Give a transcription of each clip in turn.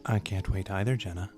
I can't wait either, Jenna.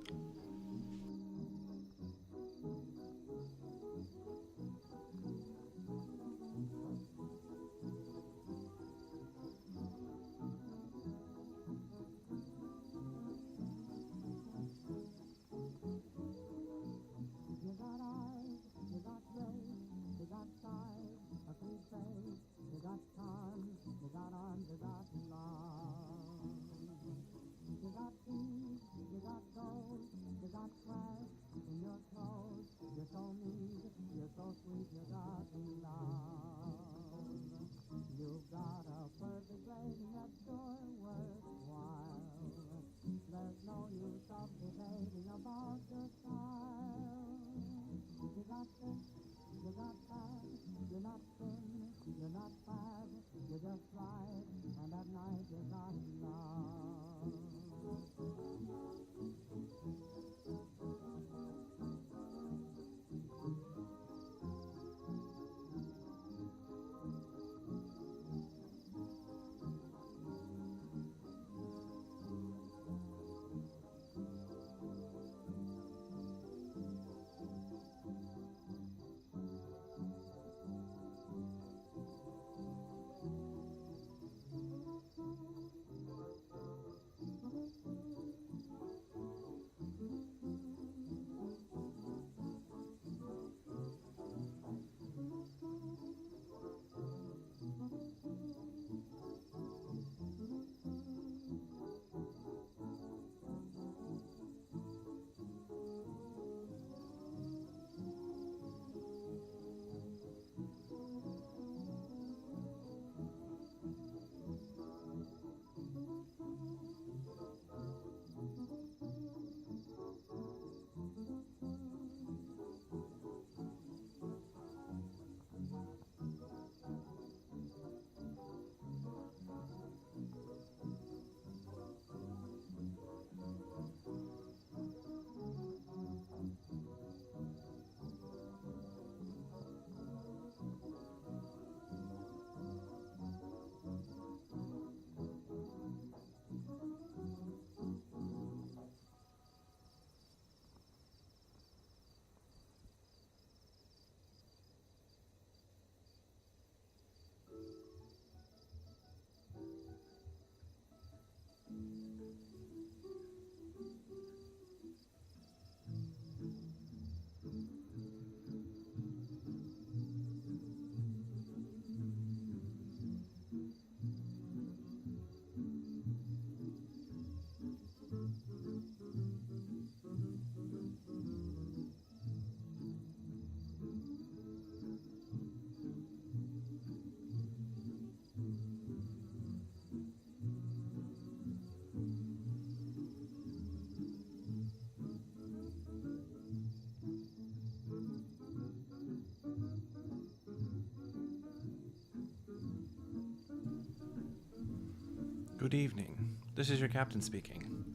Good evening. This is your captain speaking.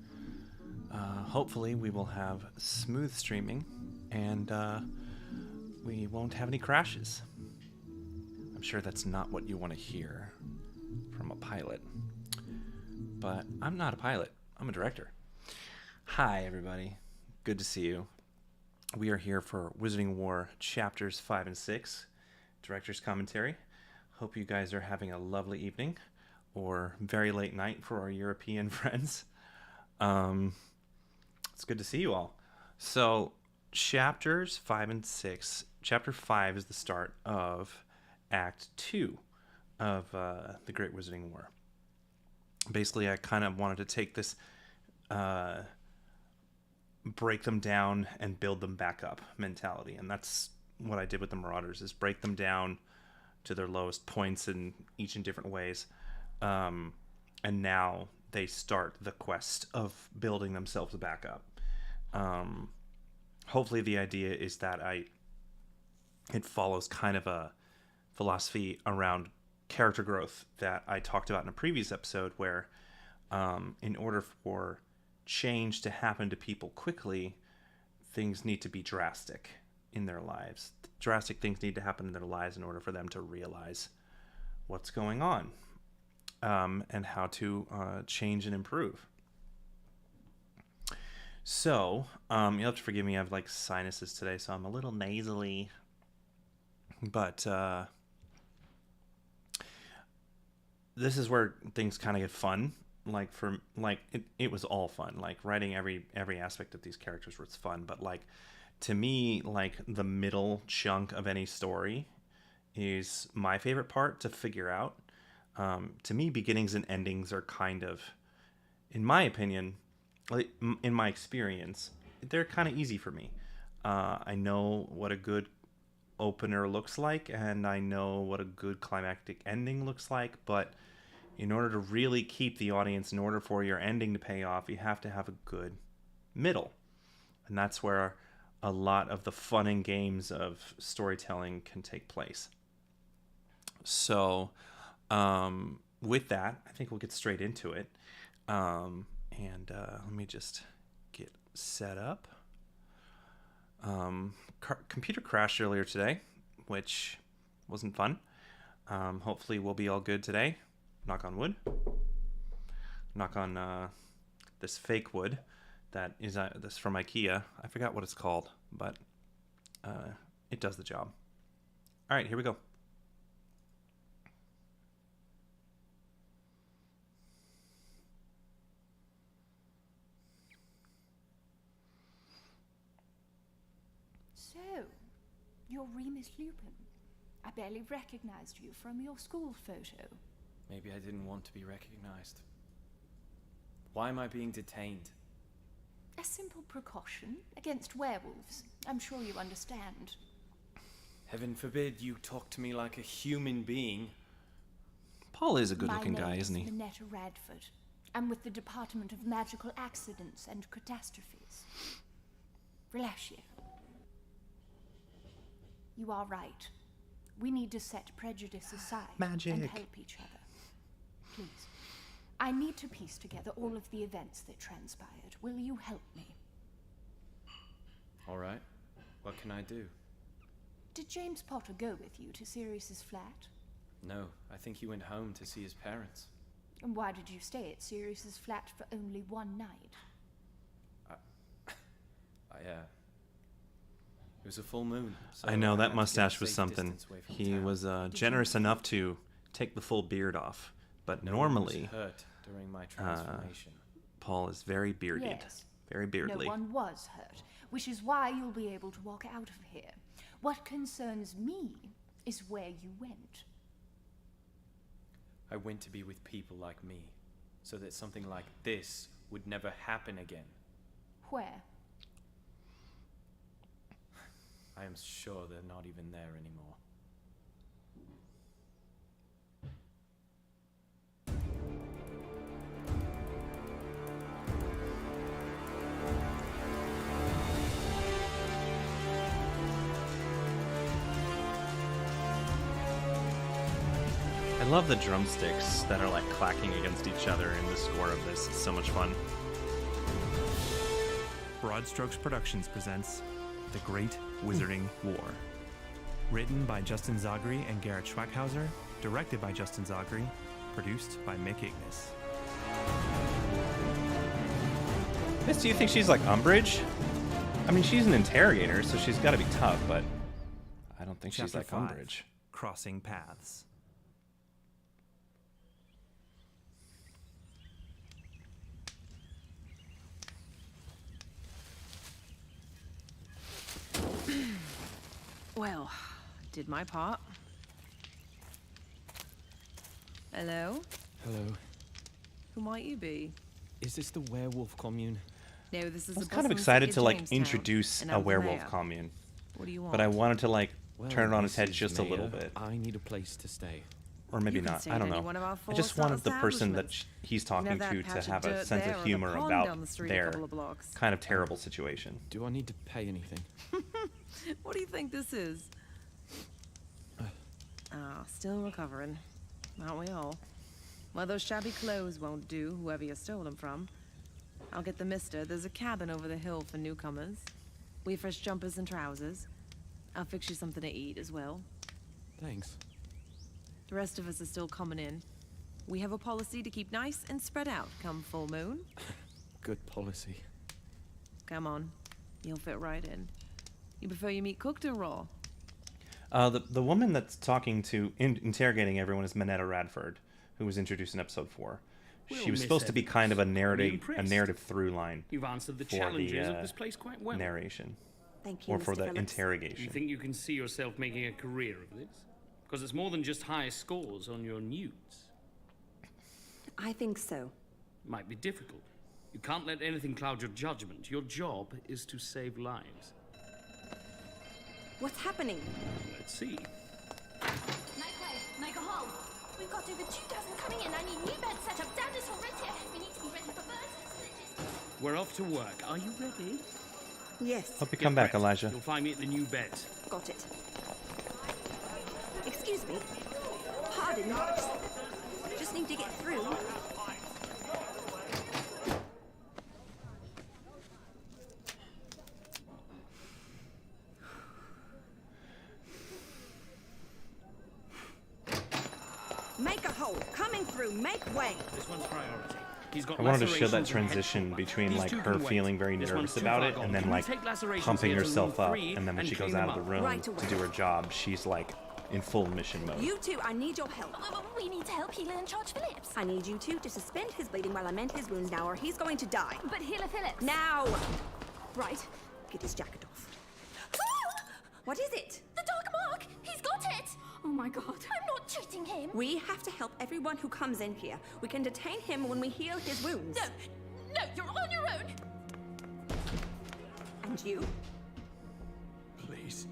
Hopefully we will have smooth streaming and we won't have any crashes. I'm sure that's not what you want to hear from a pilot. But I'm not a pilot. I'm a director. Hi, everybody. Good to see you. We are here for Wizarding War Chapters 5 and 6, Director's Commentary. Hope you guys are having a lovely evening or very late night for our European friends. It's good to see you all. So, Chapters 5 and 6. Chapter 5 is the start of Act 2 of the Great Wizarding War. Basically, I kind of wanted to take this, break them down and build them back up mentality. And that's what I did with the Marauders, is break them down to their lowest points in each in different ways. And now they start the quest of building themselves back up. Hopefully the idea is that it follows kind of a philosophy around character growth that I talked about in a previous episode, where in order for change to happen to people quickly, things need to be drastic in their lives. Drastic things need to happen in their lives in order for them to realize what's going on. And how to change and improve. So, you'll have to forgive me. I have like sinuses today, so I'm a little nasally. But this is where things kind of get fun. Like it was all fun. Like writing every aspect of these characters was fun. But like to me, like the middle chunk of any story is my favorite part to figure out. To me, beginnings and endings are kind of, in my opinion, like in my experience, they're kind of easy for me. I know what a good opener looks like, and I know what a good climactic ending looks like, but in order to really keep the audience, in order for your ending to pay off, you have to have a good middle. And that's where a lot of the fun and games of storytelling can take place. So, with that, I think we'll get straight into it. Let me just get set up. Computer crashed earlier today, which wasn't fun. Hopefully we'll be all good today. Knock on wood. Knock on this fake wood that is this from IKEA. I forgot what it's called, but it does the job. All right, here we go. So, you're Remus Lupin. I barely recognized you from your school photo. Maybe I didn't want to be recognized. Why am I being detained? A simple precaution against werewolves. I'm sure you understand. Heaven forbid you talk to me like a human being. Paul is a good-looking guy, isn't he? My name is Minetta Radford. I'm with the Department of Magical Accidents and Catastrophes. Relatio. You are right. We need to set prejudice aside and help each other. Please. I need to piece together all of the events that transpired. Will you help me? All right. What can I do? Did James Potter go with you to Sirius's flat? No, I think he went home to see his parents. And why did you stay at Sirius's flat for only one night? It was a full moon. So I know, that had to get mustache a was safe something. distance away from He town. was generous enough to take the full beard off. But No normally, one was hurt during my transformation. Paul is very bearded. Yes. Very beardly. No one was hurt, which is why you'll be able to walk out of here. What concerns me is where you went. I went to be with people like me, so that something like this would never happen again. Where? I am sure they're not even there anymore. I love the drumsticks that are like clacking against each other in the score of this. It's so much fun. Broad Strokes Productions presents The Great Wizarding War. Written by Justin Zagri and Garrett Schwackhauser, directed by Justin Zagri, produced by Mick Ignis. Miss, do you think she's like Umbridge? I mean, she's an interrogator, so she's got to be tough, but I don't think she's Chapter like 5, Umbridge. Crossing Paths. Well, did my part. Hello? Hello. Who might you be? Is this the werewolf commune? No, this is I was a kind of bustling excited city to of like Jamestown, introduce and a I'm the werewolf mayor. commune, What do you want? but I wanted to like Well, turn it on its head Mrs. just a little Mayor, bit, I need a place to stay. or maybe You can not. stay I at don't any know. one of our I just 4-star wanted the person that establishments. he's You talking can have to that patch of have a dirt sense there of or the humor pond about down the street a their couple of blocks. kind of terrible situation. Do I need to pay anything? What do you think this is? Still recovering. Aren't we all? Well, those shabby clothes won't do, whoever you stole them from. I'll get the mister. There's a cabin over the hill for newcomers. We fresh jumpers and trousers. I'll fix you something to eat as well. Thanks. The rest of us are still coming in. We have a policy to keep nice and spread out come full moon. Good policy. Come on. You'll fit right in. You prefer your meat cooked or raw? The woman that's talking to, interrogating everyone is Minetta Radford, who was introduced in episode 4. Well, She was Miss supposed to be Evans, kind of a I'm impressed. narrative through line You've answered the for challenges the of this place quite well. narration, Thank you, or for Mr. the Phillips. interrogation. You think you can see yourself making a career of this? Because it's more than just high scores on your newts. I think so. Might be difficult. You can't let anything cloud your judgment. Your job is to save lives. What's happening? Let's see. Make a hole. We've got over 2,000 coming in. I need new beds set up down this hall right here. We need to be ready for birds. We're off to work. Are you ready? Yes, Hope you Get come back, prepped. Elijah. You'll find me at the new beds. got it. Excuse me. Pardon. Just need to get through. Make a hole. Coming through. Make way. This one's priority. He's got I wanted to show that lacerations and head transition trauma. between These like two her can wait. feeling very This nervous one's too about far it, gone. and then Can we like take lacerations pumping here to herself room up, 3 and then when she clean goes out them of the up? room Right to away. do her job, she's like in full mission mode. You two, I need your help. We need to help Healer and Charge Phillips. I need you two to suspend his bleeding while I mend his wounds now, or he's going to die. But Healer Phillips. Now! Right. Get his jacket off. What is it? The Dark Mark! He's got it! Oh my god. I'm not treating him. We have to help everyone who comes in here. We can detain him when we heal his wounds. No, you're on your own. And you? Please.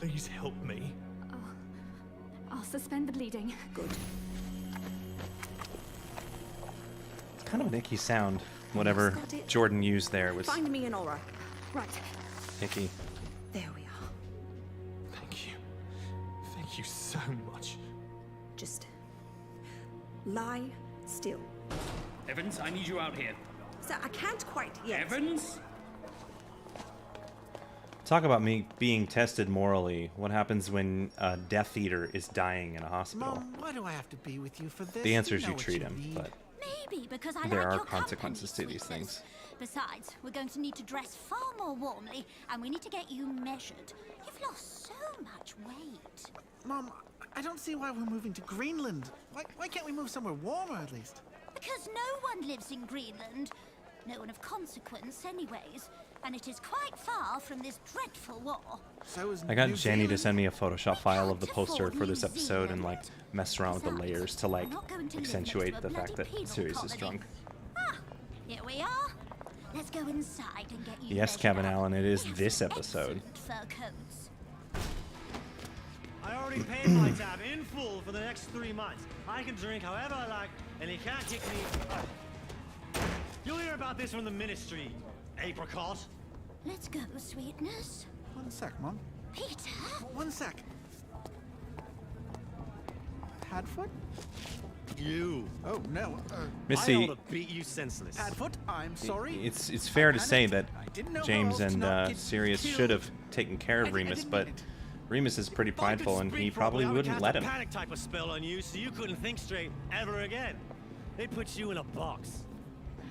Please help me. I'll suspend the bleeding. Good. It's kind of an icky sound. Whatever Got it. Jordan used there was Find me an aura. Right. icky. There we are. Thank you. Thank you so much. Just lie still. Evans, I need you out here. Sir, I can't quite yet. Evans? Talk about me being tested morally. What happens when a Death Eater is dying in a hospital? Mom, why do I have to be with you for this? The answer is know you what treat him, need. but Maybe because I there like are your consequences to company, these sweetness. things. Besides, we're going to need to dress far more warmly, and we need to get you measured. You've lost so much weight. Mom, I don't see why we're moving to Greenland. Why can't we move somewhere warmer at least? Because no one lives in Greenland. No one of consequence, anyways. And it is quite far from this dreadful war. So is I got New Jenny to Zealand. send me a Photoshop file of the can't poster afford for this New episode and like Zealand. messed around with the Besides, layers to like we're not going to live accentuate next to the a fact that bloody Sirius penal is colony. drunk. Ah, here we are. Let's go inside and get you Yes, measured Kevin up. Allen, it is We have this some episode. excellent fur coats. I already paid my tab in full for the next 3 months. I can drink however I like, and he can't kick me out. You'll hear about this from the ministry, apricot. Let's go, sweetness. One sec, Mom. Peter? One sec. Padfoot? You. Oh, no. I Missy, ought to beat you senseless. Padfoot, I'm sorry. it's fair to say that I didn't know how James else to and not get Sirius killed. should have taken care I of didn't Remus, mean but it. Remus is pretty If I could prideful and he speak probably properly, I would wouldn't cast let a him. panic type of spell on you, so you couldn't think straight ever again. They'd put you in a box.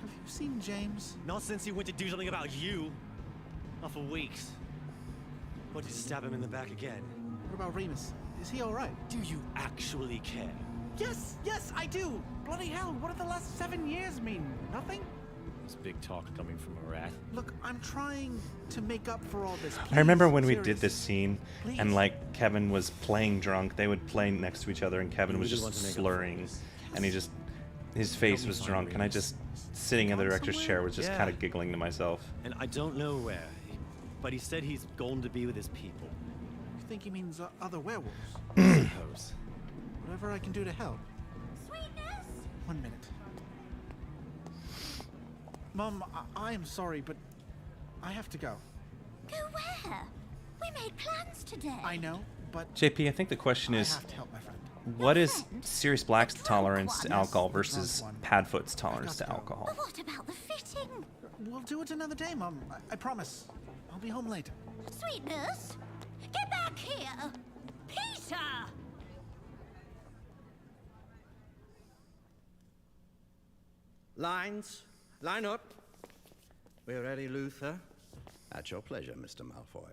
Have you seen James? Not since he went to do something about you. Not for weeks. What, did you stab him in the back again? What about Remus? Is he all right? Do you actually care? Yes, I do. Bloody hell, what do the last 7 years mean? Nothing? It's big talk coming from a rat. Look, I'm trying to make up for all this. I remember Please, when we Sirius. did this scene and Please. like Kevin was playing drunk. They would play next to each other and Kevin You was really just want to make up for slurring this. and his face me was find drunk and I Remus. just sitting in the Gone director's somewhere? chair was just Yeah. kind of giggling to myself. And I don't know where, but he said he's going to be with his people. You think he means other werewolves? I suppose. Whatever I can do to help. Sweetness? 1 minute. Mom, I am sorry, but I have to go. Go where? We made plans today. I know, but JP, I think the question I is, have to help my friend. what is Sirius Black's drunk tolerance to one. alcohol Yes, the drunk versus one. Padfoot's tolerance got to to go. alcohol? But what about the fitting? We'll do it another day, Mom. I promise. I'll be home later. Sweetness? Get back here! Peter! Lines, line up. We're ready, Luther. At your pleasure, Mr. Malfoy.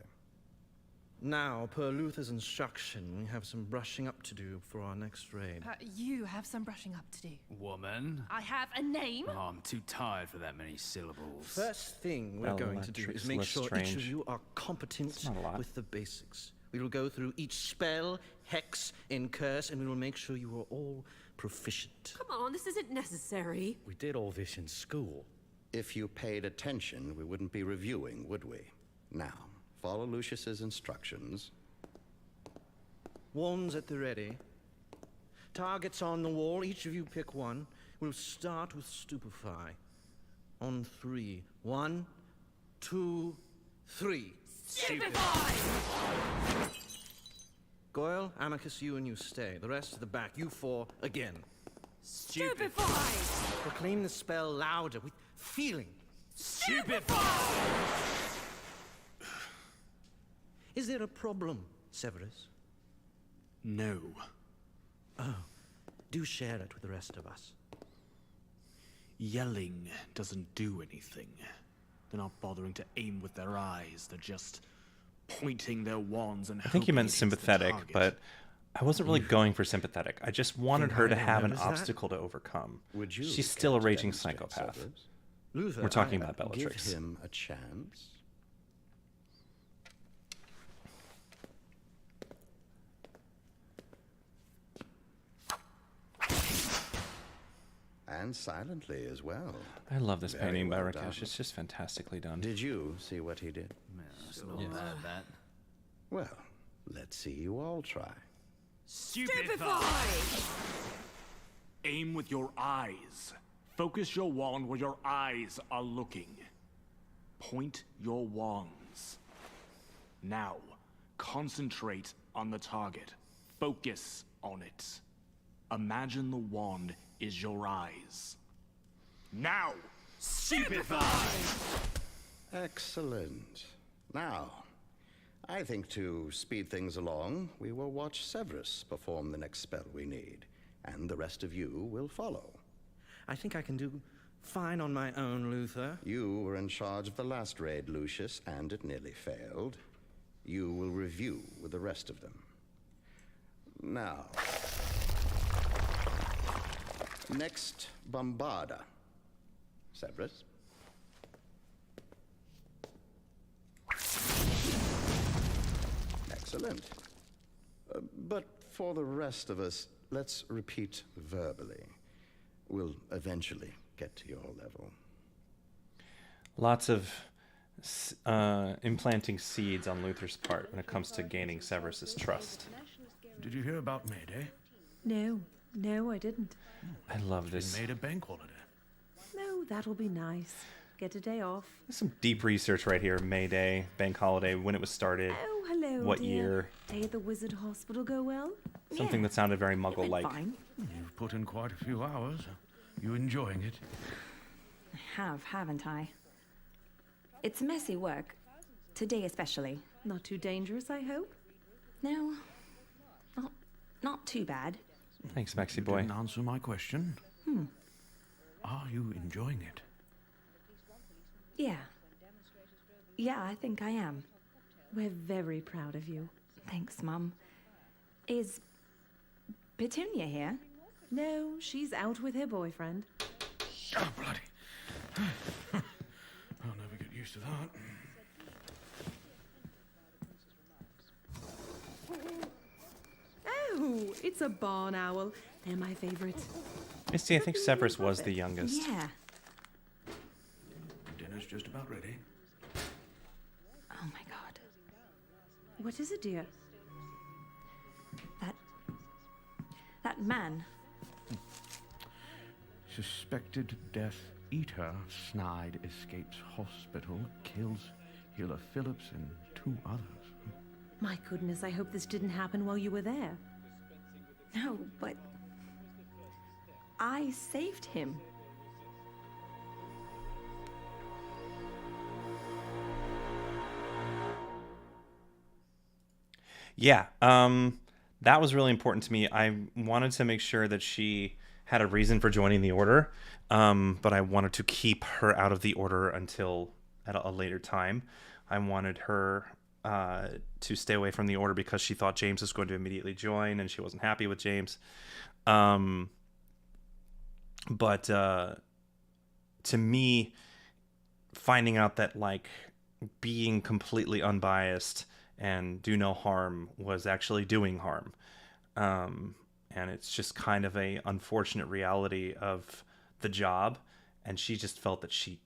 Now, per Luther's instruction, we have some brushing up to do for our next raid. You have some brushing up to do. Woman? I have a name? Oh, I'm too tired for that many syllables. First thing we're going to do is make sure each of you are competent with the basics. We will go through each spell, hex, and curse, and we will make sure you are all proficient. Come on, this isn't necessary. We did all this in school. If you paid attention, we wouldn't be reviewing, would we? Now, follow Lucius's instructions. Wands at the ready. Targets on the wall. Each of you pick one. We'll start with Stupefy. On 3. 1, 2, 3. Stupefy! Goyle, Amicus, you and you stay. The rest to the back. You 4 again. Stupefy! Proclaim the spell louder with feeling. Stupefy! Is there a problem, Severus? No. Oh, do share it with the rest of us. Yelling doesn't do anything. They're not bothering to aim with their eyes. They're just pointing their wands and I think you meant hoping it hits the sympathetic, target. but I wasn't really going for sympathetic. I just wanted her to have an obstacle to overcome. Would you? She's still a raging demonstrate, psychopath. Severus? Luther, We're talking about Give Bellatrix. him a chance. And silently as well. I love this Very painting by well Rakesh. done. It's just fantastically done. Did you see what he did? It's not bad, that. Well, let's see you all try. Stupefy! Aim with your eyes. Focus your wand where your eyes are looking. Point your wands. Now, concentrate on the target. Focus on it. Imagine the wand is your eyes. Now, stupefy! Excellent. Now, I think to speed things along, we will watch Severus perform the next spell we need, and the rest of you will follow. I think I can do fine on my own, Luther. You were in charge of the last raid, Lucius, and it nearly failed. You will review with the rest of them. Now, next, Bombarda. Severus. Excellent. But for the rest of us, let's repeat verbally. We'll eventually get to your level. Lots of implanting seeds on Luther's part when it comes to gaining Severus's trust. Did you hear about Mayday? No, I didn't. I love this. She made a bank holiday. No, that'll be nice. Get a day off. There's some deep research right here. May Day, bank holiday, when it was started. Oh, hello, what dear. year. Day at the Wizard Hospital go well? Something that sounded very Muggle-like. You've put in quite a few hours. You enjoying it? I have, haven't I? It's messy work. Today especially. Not too dangerous, I hope? No. Not too bad. Thanks, Maxie You boy. didn't answer my question. Are you enjoying it? Yeah. Yeah, I think I am. We're very proud of you. Thanks, Mum. Is Petunia here? No, she's out with her boyfriend. Oh, bloody. I'll never get used to that. Oh, it's a barn owl. They're my favorite. Misty, I think Severus was the youngest. Yeah. Dinner's just about ready. Oh my god. What is it, dear? That man. Suspected Death Eater Snide escapes hospital, kills Healer Phillips and 2 others. My goodness, I hope this didn't happen while you were there. No, but I saved him. Yeah, that was really important to me. I wanted to make sure that she had a reason for joining the order, but I wanted to keep her out of the order until at a later time. I wanted her to stay away from the Order because she thought James was going to immediately join, and she wasn't happy with James. But to me, finding out that like being completely unbiased and do no harm was actually doing harm, and it's just kind of a unfortunate reality of the job, and she just felt that she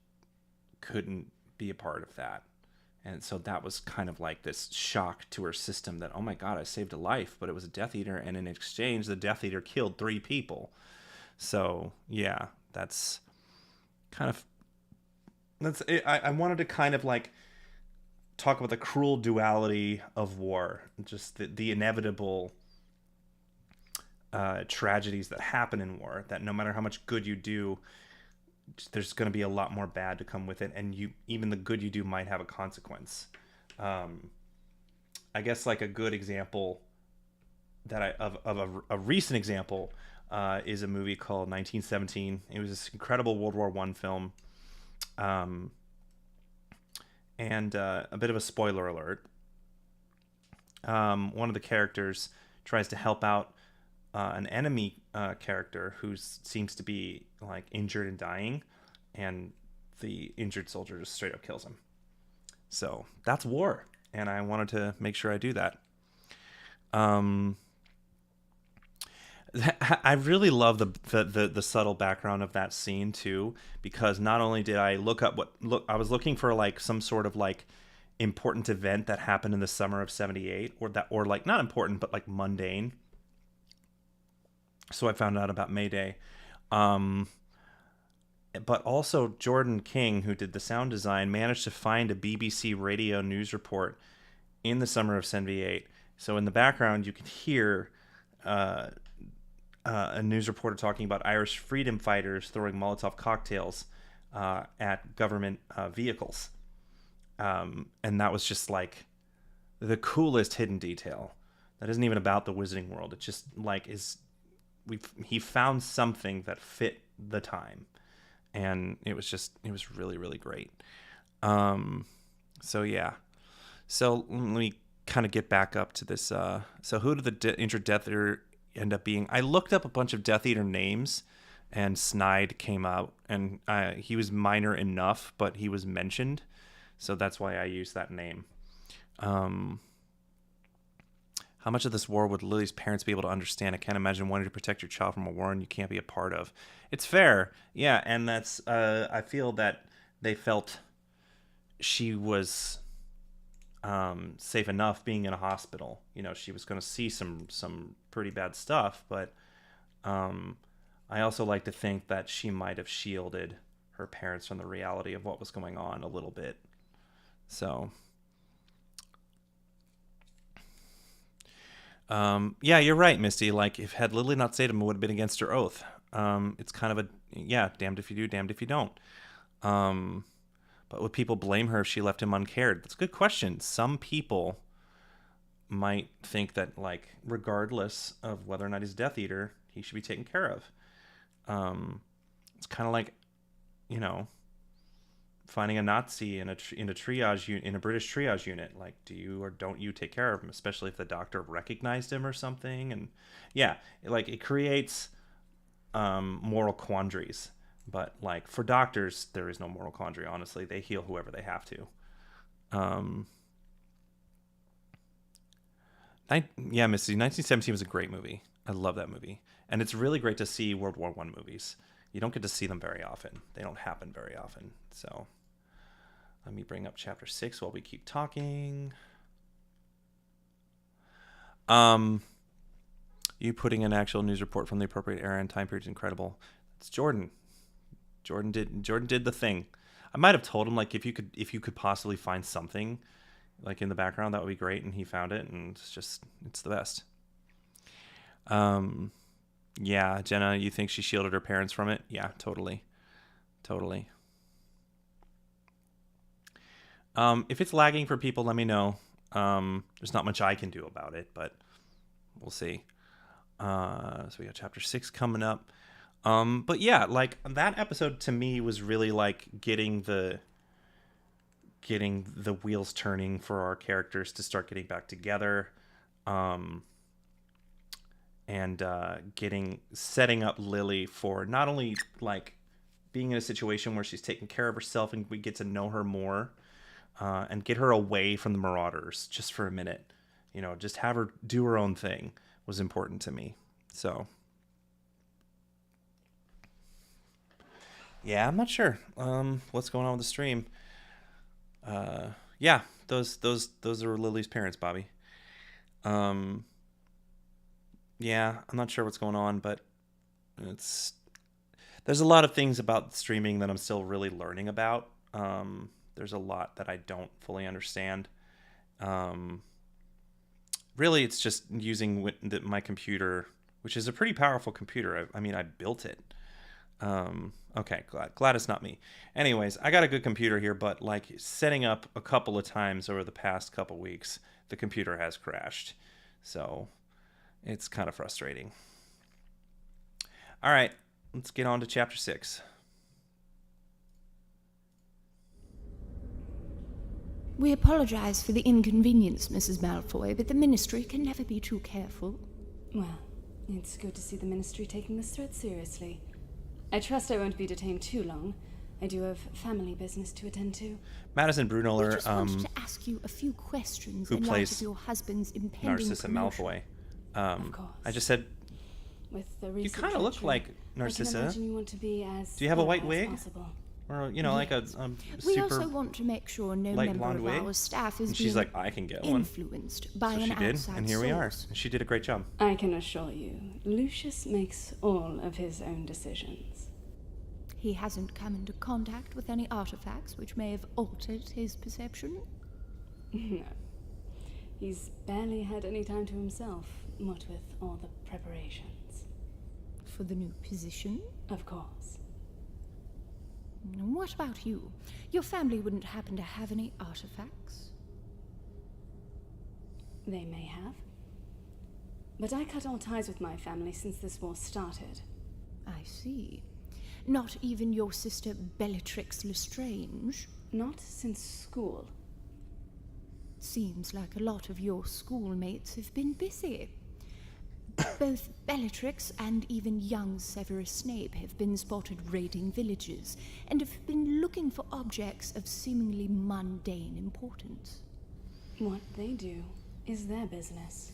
couldn't be a part of that. And so that was kind of like this shock to her system that, oh my God, I saved a life, but it was a Death Eater, and in exchange, the Death Eater killed 3 people. So yeah, that's kind of, that's it. I wanted to kind of like talk about the cruel duality of war, just the inevitable tragedies that happen in war, that no matter how much good you do, there's going to be a lot more bad to come with it, and even the good you do might have a consequence. I guess like a good example that of a recent example is a movie called 1917. It was this incredible World War I film, and a bit of a spoiler alert. One of the characters tries to help out an enemy character who seems to be like injured and dying, and the injured soldier just straight up kills him. So that's war, and I wanted to make sure I do that. I really love the subtle background of that scene too, because not only did I I was looking for like some sort of like important event that happened in the summer of 78, or like not important but like mundane. So I found out about May Day. But also Jordan King, who did the sound design, managed to find a BBC radio news report in the summer of 78. So in the background, you can hear a news reporter talking about Irish freedom fighters throwing Molotov cocktails at government vehicles. And that was just like the coolest hidden detail. That isn't even about the Wizarding World. It just like he found something that fit the time, and it was really, really great. So yeah, so let me kind of get back up to this. So who did the injured Death Eater end up being? I looked up a bunch of Death Eater names, and Snide came out, and he was minor enough, but he was mentioned, so that's why I used that name. How much of this war would Lily's parents be able to understand? I can't imagine wanting to protect your child from a war and you can't be a part of. It's fair. Yeah, and that's I feel that they felt she was safe enough being in a hospital. You know, she was going to see some pretty bad stuff, but I also like to think that she might have shielded her parents from the reality of what was going on a little bit. So yeah, you're right, Misty. Like, if had Lily not saved him, it would have been against her oath. It's kind of damned if you do, damned if you don't. But would people blame her if she left him uncared? That's a good question. Some people might think that, like, regardless of whether or not he's a Death Eater, he should be taken care of. It's kind of like, you know, finding a Nazi in a British triage unit. Like, do you or don't you take care of him, especially if the doctor recognized him or something? And yeah, like, it creates moral quandaries. But like, for doctors, there is no moral quandary. Honestly, they heal whoever they have to. Yeah, Misty, 1917 was a great movie. I love that movie, and it's really great to see World War I movies. You don't get to see them very often. They don't happen very often. So let me bring up chapter 6 while we keep talking. You putting an actual news report from the appropriate era and time period is incredible. It's Jordan. Jordan did the thing. I might have told him, like, if you could possibly find something like in the background, that would be great, and he found it, and it's the best. Yeah, Jenna, you think she shielded her parents from it? Yeah, totally. If it's lagging for people, let me know. There's not much I can do about it, but we'll see. So we got chapter 6 coming up. But yeah, like, that episode to me was really like getting the getting the wheels turning for our characters to start getting back together, and setting up Lily for not only like being in a situation where she's taking care of herself and we get to know her more, and get her away from the Marauders just for a minute. You know, just have her do her own thing was important to me. So, yeah, I'm not sure what's going on with the stream. Yeah, those are Lily's parents, Bobby. Yeah, I'm not sure what's going on, but there's a lot of things about streaming that I'm still really learning about. There's a lot that I don't fully understand. Really, it's just using my computer, which is a pretty powerful computer. I mean, I built it. Okay, glad it's not me. Anyways, I got a good computer here, but like setting up a couple of times over the past couple weeks, the computer has crashed. So it's kind of frustrating. All right, let's get on to chapter 6. We apologize for the inconvenience, Mrs. Malfoy, but the Ministry can never be too careful. Well, it's good to see the Ministry taking this threat seriously. I trust I won't be detained too long. I do have family business to attend to. Madison Brunoller, I just wanted to ask you a few questions who in light plays of your husband's impending Narcissa promotion. Malfoy. Of course. I just said, With the you recent kind of look treachery, like I can Narcissa. imagine you want to be as Do you have a white thorough wig? as possible. Or, you know, like a We super also want to make sure no light member blonde of wig? our staff is And she's being like, I can get one. influenced by So an she did, outside and here we are. source. And she did a great job. I can assure you, Lucius makes all of his own decisions. He hasn't come into contact with any artifacts which may have altered his perception? No. He's barely had any time to himself, what with all the preparations. For the new position? Of course. What about you? Your family wouldn't happen to have any artifacts? They may have. But I cut all ties with my family since this war started. I see. Not even your sister Bellatrix Lestrange? Not since school. Seems like a lot of your schoolmates have been busy. Both Bellatrix and even young Severus Snape have been spotted raiding villages and have been looking for objects of seemingly mundane importance. What they do is their business.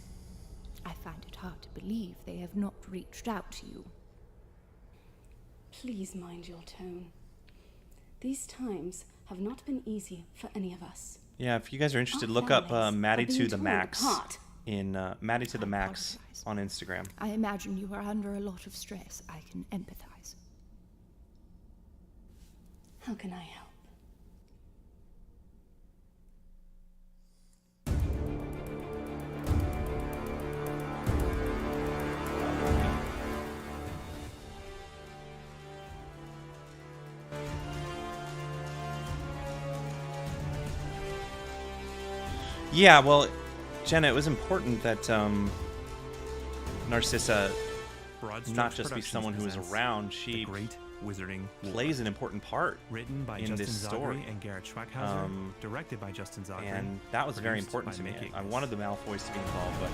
I find it hard to believe they have not reached out to you. Please mind your tone. These times have not been easy for any of us. Yeah, if you guys are interested, look up Maddie to the Max in Maddie to the Max on Instagram. I imagine you are under a lot of stress. I can empathize. How can I help? Yeah, well, Jenna, it was important that Narcissa not just be someone who is around. She Great Wizarding plays an important part written by in Justin this story. Zagri and Garrett Schwackhauser, directed by Justin Zagri, and that was very produced important by to me. Mickey. I wanted the Malfoys to be involved, but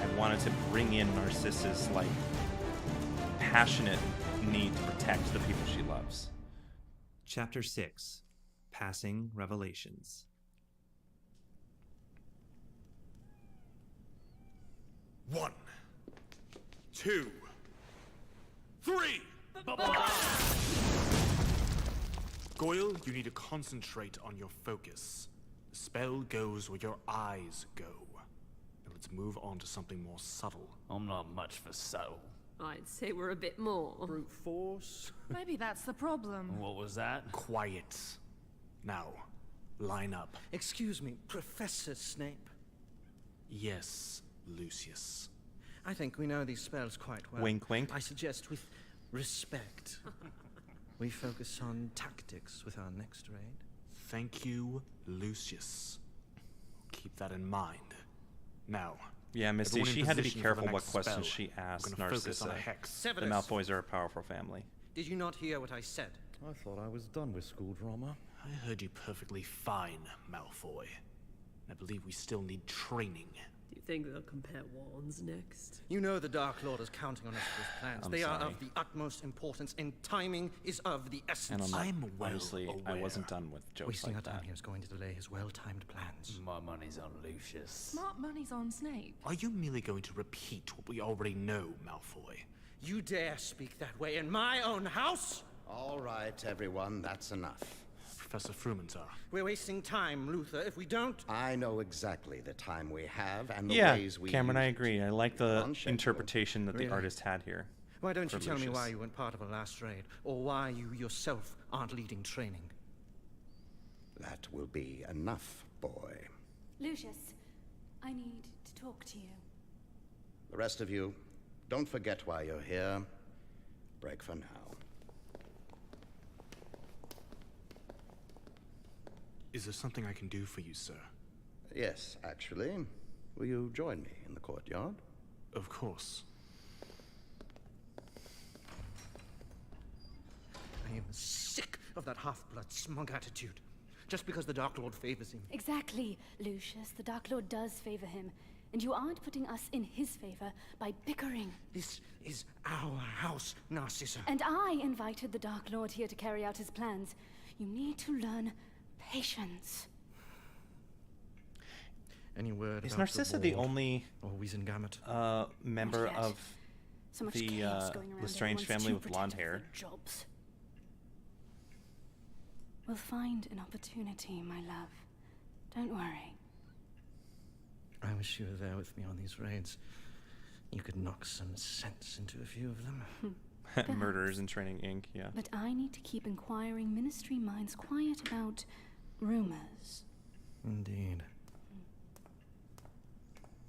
I wanted to bring in Narcissa's like passionate need to protect the people she loves. Chapter 6: Passing Revelations. One, 2, 3. Goyle, you need to concentrate on your focus. The spell goes where your eyes go. Now let's move on to something more subtle. I'm not much for subtle. I'd say we're a bit more. Brute force? Maybe that's the problem. What was that? Quiet. Now, line up. Excuse me, Professor Snape. Yes, Lucius. I think we know these spells quite well. Wink, wink. I suggest with respect, we focus on tactics with our next raid. Thank you, Lucius. Keep that in mind. Now, Yeah, Misty, everyone in she had to be position for the careful what next questions spell. she asked We're gonna focus on Narcissa. a hex. The Severus. Malfoys are a powerful family. Did you not hear what I said? I thought I was done with school drama. I heard you perfectly fine, Malfoy. I believe we still need training. Do you think they'll compare wands next? You know the Dark Lord is counting on us for his plans. I'm They are sorry. of the utmost importance, and timing is of the essence. And I'm I'm well honestly, I aware. wasn't done with jokes Wasting like our time that. here is going to delay his well-timed plans. My money's on Lucius. Smart money's on Snape. Are you merely going to repeat what we already know, Malfoy? You dare speak that way in my own house? All right, everyone, that's enough. Professor Frumentar. We're wasting time, Luther, if we don't... I know exactly the time we have and the Yeah, ways we Cameron, use I it. agree. I like the On schedule. interpretation that Really? the artist had here. Why don't you for tell me Lucius. why you weren't part of a last raid, or why you yourself aren't leading training? That will be enough, boy. Lucius, I need to talk to you. The rest of you, don't forget why you're here. Break for now. Is there something I can do for you, sir? Yes, actually. Will you join me in the courtyard? Of course. I am sick of that half-blood smug attitude. Just because the Dark Lord favors him. Exactly, Lucius. The Dark Lord does favor him. And you aren't putting us in his favor by bickering. This is our house, Narcissa. And I invited the Dark Lord here to carry out his plans. You need to learn patience. Any word Is about Narcissa the ward only or Wizengamot? member Not yet. of So much the chaos going around. Lestrange Everyone's family too with blonde protective of hair? their jobs. We'll find an opportunity, my love. Don't worry. I wish you were there with me on these raids. You could knock some sense into a few of them. Murderers in Training Inc., yeah. But I need to keep inquiring ministry minds quiet about rumors. Indeed.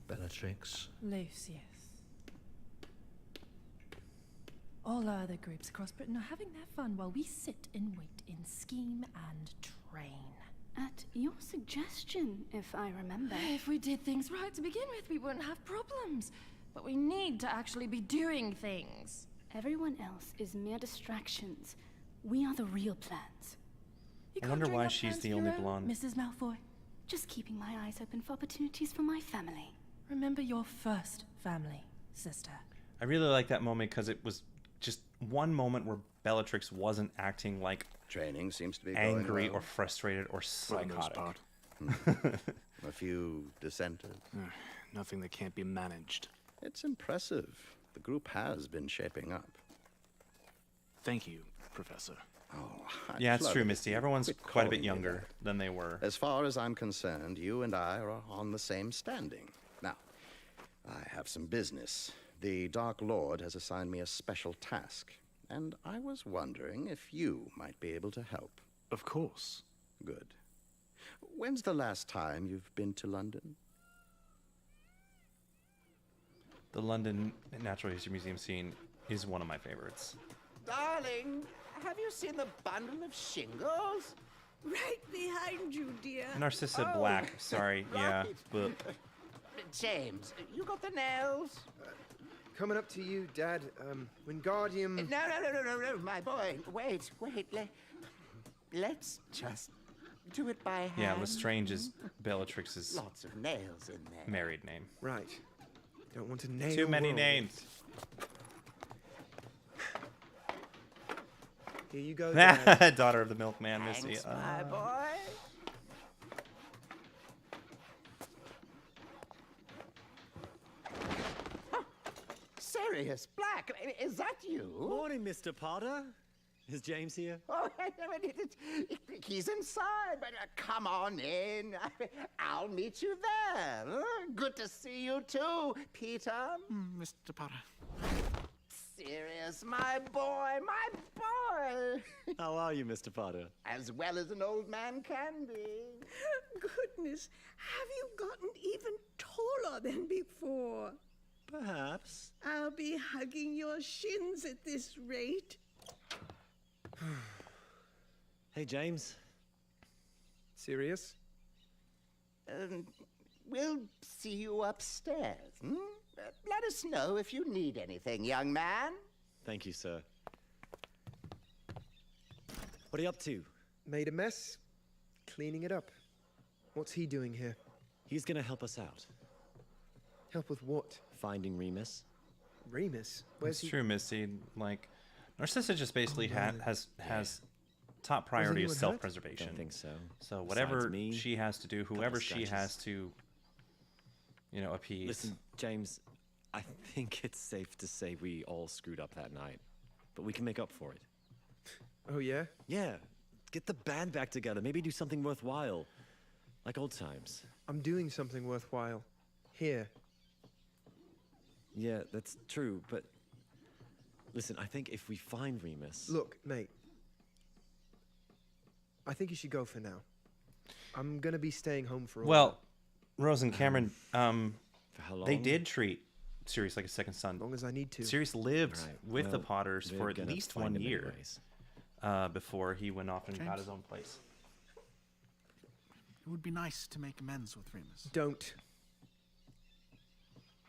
Bellatrix. Lucius. All our other groups across Britain are having their fun while we sit and wait in scheme and train. At your suggestion, if I remember. If we did things right to begin with, we wouldn't have problems. But we need to actually be doing things. Everyone else is mere distractions. We are the real plans. You I can't wonder dream why up she's plans the of only your own, blonde. Mrs. Malfoy. Just keeping my eyes open for opportunities for my family. Remember your first family, sister. I really like that moment because it was just one moment where Bellatrix wasn't acting like Training seems to be angry going well. or frustrated or For the most psychotic. part. A few dissenters. Nothing that can't be managed. It's impressive. The group has been shaping up. Thank you, Professor. Oh, Yeah, it's true, Chloe, Misty. Everyone's quit quite a bit calling me younger that. than they were. As far as I'm concerned, you and I are on the same standing. Now, I have some business. The Dark Lord has assigned me a special task, and I was wondering if you might be able to help. Of course. Good. When's the last time you've been to London? The London Natural History Museum scene is one of my favorites. Darling, have you seen the bundle of shingles? Right behind you, dear. Narcissa Oh, Black, sorry, yeah. right. But James, you got the nails? Coming up to you, Dad. Wingardium... No, my boy. Wait. Let's just do it by hand. yeah, Lestrange is Bellatrix's Lots of nails in there. married name. Right. Don't want to nail Too many world. names. Here you go, Dad. Daughter of the Milkman, Misty. Thanks, my boy. Oh, Sirius Black, is that you? Morning, Mr. Potter. Is James here? Oh, he's inside, but come on in. I'll meet you there. Good to see you too, Peter. Mr. Potter. Sirius, my boy, my boy. How are you, Mr. Potter? As well as an old man can be. Goodness, have you gotten even taller than before? Perhaps. I'll be hugging your shins at this rate. Hey, James. Serious? We'll see you upstairs. Let us know if you need anything, young man. Thank you, sir. What are you up to? Made a mess? cleaning it up. What's he doing here? He's gonna help us out. Help with what? Finding Remus. Remus? Where's It's he? true, Missy. Like, Narcissa just basically has top priority is anyone hurt? self-preservation. Don't think so. So whatever Besides me, she has to do, whoever she scratches. has to, you know, appease. Listen, James, I think it's safe to say we all screwed up that night, but we can make up for it. Oh, yeah? Yeah, get the band back together. Maybe do something worthwhile, like old times. I'm doing something worthwhile. Here. Yeah, that's true, but listen, I think if we find Remus... Look, mate. I think you should go for now. I'm gonna be staying home for a while. Well, Rose and Cameron, for how long? they did treat Sirius like a second son. As long as I need to. Sirius lived Right, with the well, Potters we're for at gonna least find 1 him year anyways. before he went off and got James? his own place. It would be nice to make amends with Remus. Don't.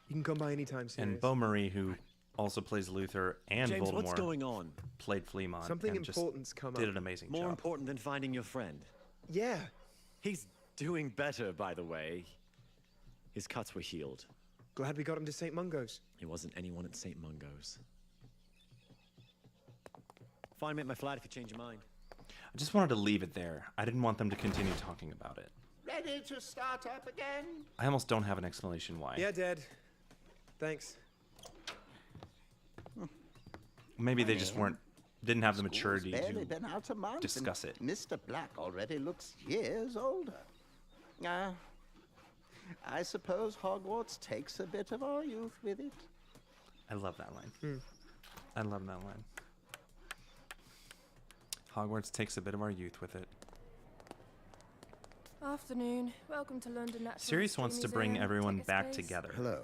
You can come by anytime, Sirius. And Beau Marie, who also plays Luther and James, Voldemort, what's going on? played Fleamont. Something and just important's come did up. an amazing More job. important than finding your friend. Yeah. He's doing better, by the way. His cuts were healed. Glad we got him to St. Mungo's. He wasn't anyone at St. Mungo's. Find me at my flat if you change your mind. I just wanted to leave it there. I didn't want them to continue talking about it. Ready to start up again? I almost don't have an explanation why. Yeah, Dad. Thanks. Maybe they just didn't have the maturity Barely to been out a month, discuss and it. Mr. Black already looks years older. I suppose Hogwarts takes a bit of our youth with it. I love that line. I love that line. Hogwarts takes a bit of our youth with it. Afternoon. Welcome to London Natural Sirius History wants to bring Museum. everyone Tickets, back please. together. Hello.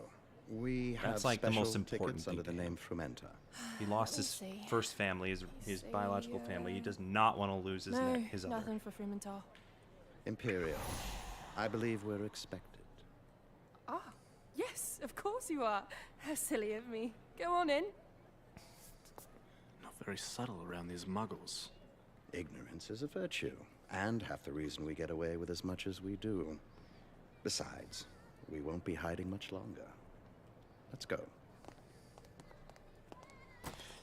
We have That's like the special most important tickets thing under the to name Frumenta. He lost his see. first family, his biological family. He does not want to lose his, No, his other. nothing for Fremantle. Imperial. I believe we're expected. Ah, yes, of course you are. How silly of me. Go on in. Not very subtle around these muggles. Ignorance is a virtue, and half the reason we get away with as much as we do. Besides, we won't be hiding much longer. Let's go.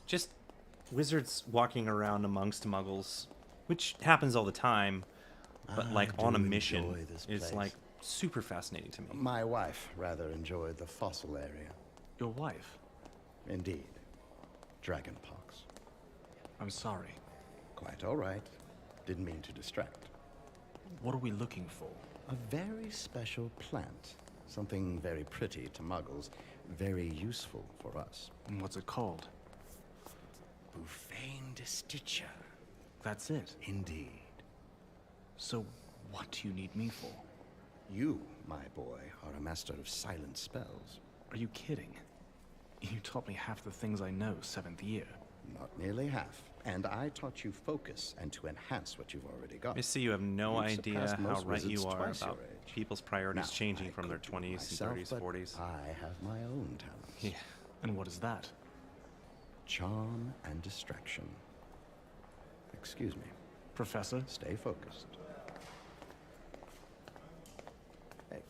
Just wizards walking around amongst muggles, which happens all the time, but like on a mission, enjoy this is place. like super fascinating to me. My wife rather enjoyed the fossil area. Your wife? Indeed. Dragonpox. I'm sorry. Quite all right. Didn't mean to distract. What are we looking for? A very special plant. Something very pretty to muggles, very useful for us. And what's it called? Bouffane de Stitcher. That's it? Indeed. So, what do you need me for? You, my boy, are a master of silent spells. Are you kidding? You taught me half the things I know 7th year. Not nearly half. And I taught you focus and to enhance what you've already got. Missy, you have no You've idea surpassed how most right wizards you are twice about your age. people's priorities Now, changing I from their could do it 20s myself, and 30s, but 40s. I have my own talents. Yeah. And what is that? Charm and distraction. Excuse me. Professor? Stay focused.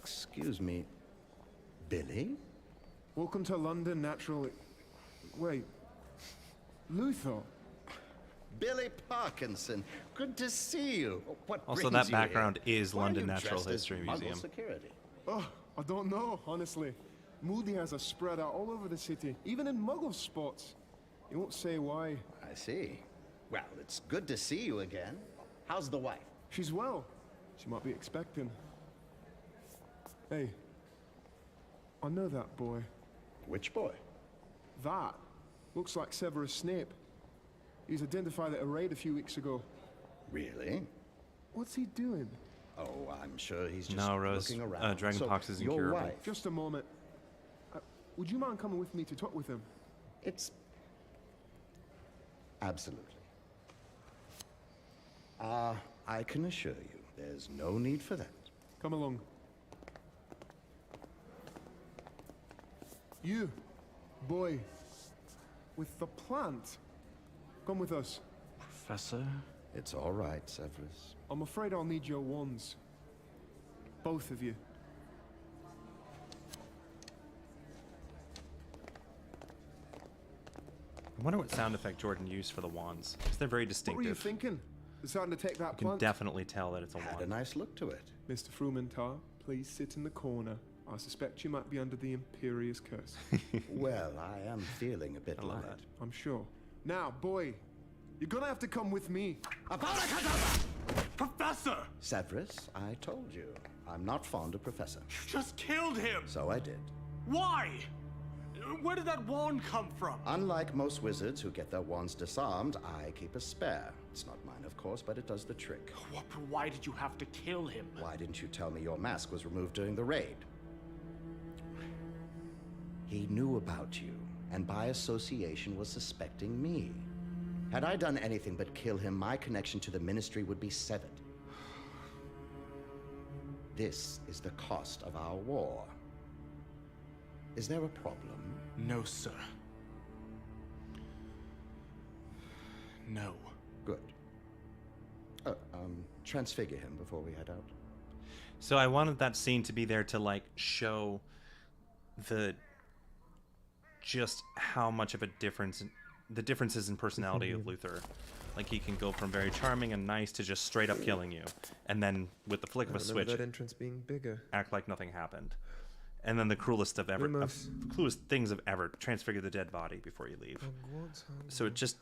Excuse me, Billy? Welcome to London Natural... Wait. Luther? Billy Parkinson, good to see you. What Also, brings that you background here? is Why are London you Natural dressed as History Muggle Museum. Security? Oh, I don't know, honestly. Moody has us spread out all over the city, even in Muggle spots. He won't say why. I see. Well, it's good to see you again. How's the wife? She's well. She might be expecting. Hey. I know that boy. Which boy? That. Looks like Severus Snape. He's identified at a raid a few weeks ago. Really? What's he doing? Oh, I'm sure he's just No, Rose. looking around. Dragonpox So, is your incurable. wife, Just a moment. Would you mind coming with me to talk with him? It's... Absolutely. I can assure you, there's no need for that. Come along. You, boy, with the plant. Come with us. Professor? It's all right, Severus. I'm afraid I'll need your wands. Both of you. I wonder what sound effect Jordan used for the wands, because they're very distinctive. What were you thinking? Deciding to take that You can plunge? definitely tell that it's a wand. Had a nice look to it. Mr. Frumentar, please sit in the corner. I suspect you might be under the Imperious curse. Well, I am feeling a bit light. I'm sure. Now, boy, you're gonna have to come with me. Professor! Severus, I told you, I'm not fond of Professor. You just killed him! So I did. Why? Where did that wand come from? Unlike most wizards who get their wands disarmed, I keep a spare. It's not mine, of course, but it does the trick. Why did you have to kill him? Why didn't you tell me your mask was removed during the raid? He knew about you, and by association was suspecting me. Had I done anything but kill him, my connection to the Ministry would be severed. This is the cost of our war. Is there a problem? No, sir. No. Good. Transfigure him before we head out. So I wanted that scene to be there to like show just how much of a difference, the differences in personality of Luther. Like he can go from very charming and nice to just straight up killing you, and then with the flick of a switch, that entrance being bigger. act like nothing happened. And then the cruelest of ever, the cruelest things of ever, transfigure the dead body before you leave. So it just.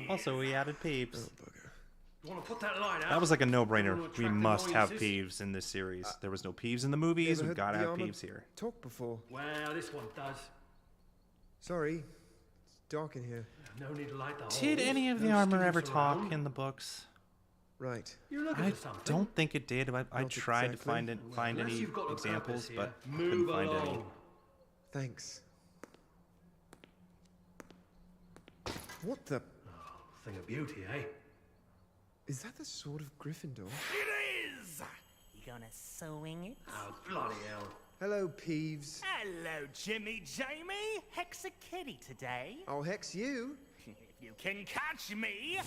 Also, we added Peeves. You want to put that line out? That was like a no-brainer. Everyone We attract must have annoyances? Peeves in this series. There was no Peeves in the movies. Ever We've heard got to the have armor Peeves here. Talk before. Well, this one does. Sorry, it's dark in here. No need to light the Did holes, any of the no armor students ever talk around. in the books? Right. You're looking I for something. don't think it did. I Not tried to exactly. find Unless any you've got a examples, purpose here, but move couldn't find any. along. Thanks. What the? Thing of beauty, eh? Is that the Sword of Gryffindor? It is! You gonna swing it? Oh, bloody hell. Hello, Peeves. Hello, Jimmy Jamie. Hex a kitty today. I'll hex you. If you can catch me.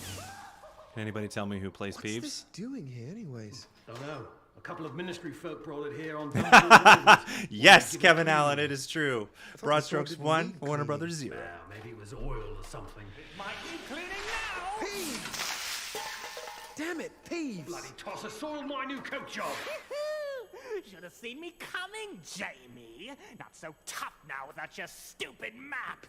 Can anybody tell me who plays What's Peeves? this doing here, anyways? Don't know. A couple of ministry folk brought it here on. Yes, Kevin Allen, it is true. thought Broad the sword Strokes didn't 1, need Warner cleaning. Brothers 0. Well, maybe it was oil or something. Might be cleaning now. Peeves! Damn it, Peeves! Bloody tosser soiled my new coat job. Should have seen me coming, Jamie. Not so tough now without your stupid map.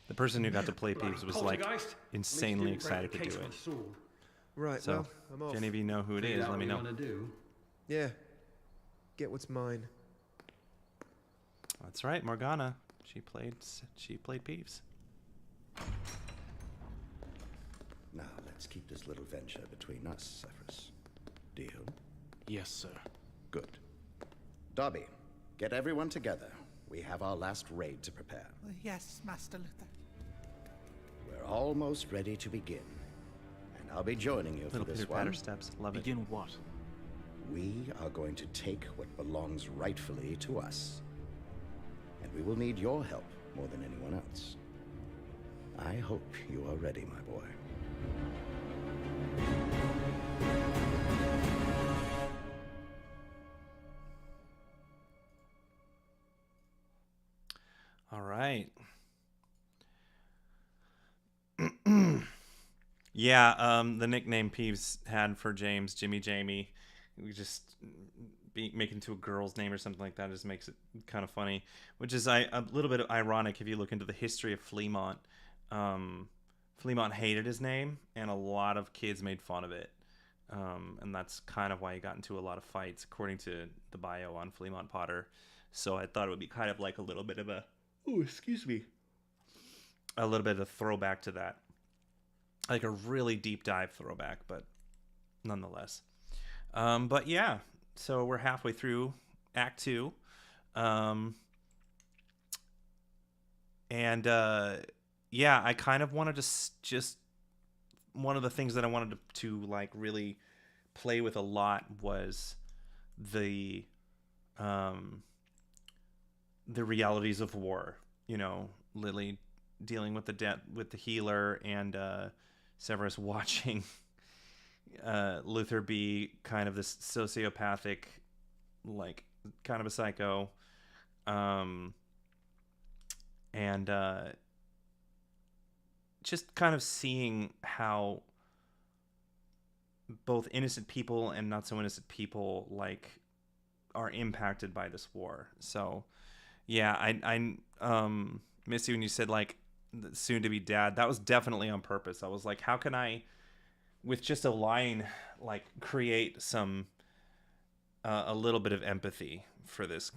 The person who got to play Peeves was like Poltergeist? insanely At least didn't excited to break do the it. case with a sword. Right, So, well, I'm off. if any of you know who it Figured is, out let me what know. you're gonna do. Yeah. Get what's mine. That's right, Morgana. She played Peeves. Now, let's keep this little venture between us, Severus. Deal? Yes, sir. Good. Dobby, get everyone together. We have our last raid to prepare. Yes, Master Luther. We're almost ready to begin. And I'll be joining you Little for this pitter one. patter steps. Love it. Begin what? We are going to take what belongs rightfully to us. And we will need your help more than anyone else. I hope you are ready, my boy. All right. Yeah, the nickname Peeves had for James, Jimmy Jamie, we just make it into a girl's name or something like that just makes it kind of funny, which is a little bit ironic if you look into the history of Fleamont. Fleamont hated his name, and a lot of kids made fun of it. And that's kind of why he got into a lot of fights, according to the bio on Fleamont Potter. So I thought it would be kind of like a little bit of a... Oh, excuse me. A little bit of a throwback to that. Like a really deep dive throwback, but nonetheless. But yeah, so we're halfway through Act 2. Yeah, I kind of wanted to just... One of the things that I wanted to like really play with a lot was the realities of war. You know, Lily dealing with the healer, and Severus watching Luther be kind of this sociopathic, like kind of a psycho, and just kind of seeing how both innocent people and not so innocent people like are impacted by this war. So yeah, I Missy, when you said like soon to be dad, that was definitely on purpose. I was like, how can I, with just a line, like create some a little bit of empathy for this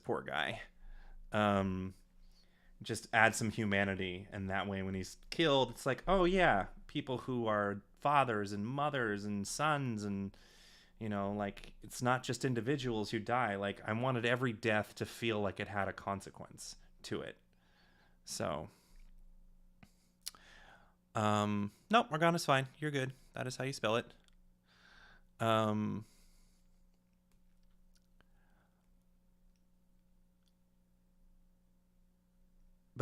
poor guy, just add some humanity, and that way when he's killed, it's like, oh yeah, people who are fathers and mothers and sons, and you know, like it's not just individuals who die. Like I wanted every death to feel like it had a consequence to it. So nope, Morgana's fine. You're good. That is how you spell it. But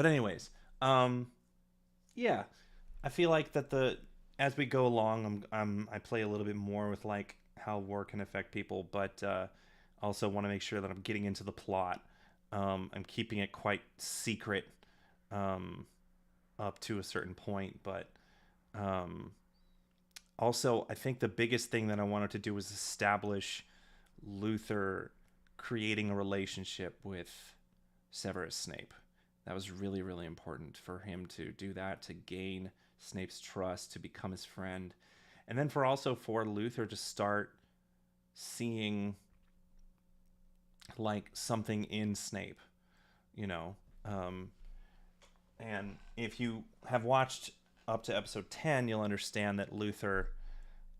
anyways, yeah, I feel like that as we go along, I play a little bit more with like how war can affect people, but also want to make sure that I'm getting into the plot. I'm keeping it quite secret up to a certain point, but also I think the biggest thing that I wanted to do was establish Luther creating a relationship with Severus Snape. That was really, really important for him to do that, to gain Snape's trust, to become his friend. And then for Luther to start seeing like something in Snape, you know. And if you have watched up to episode 10, you'll understand that Luther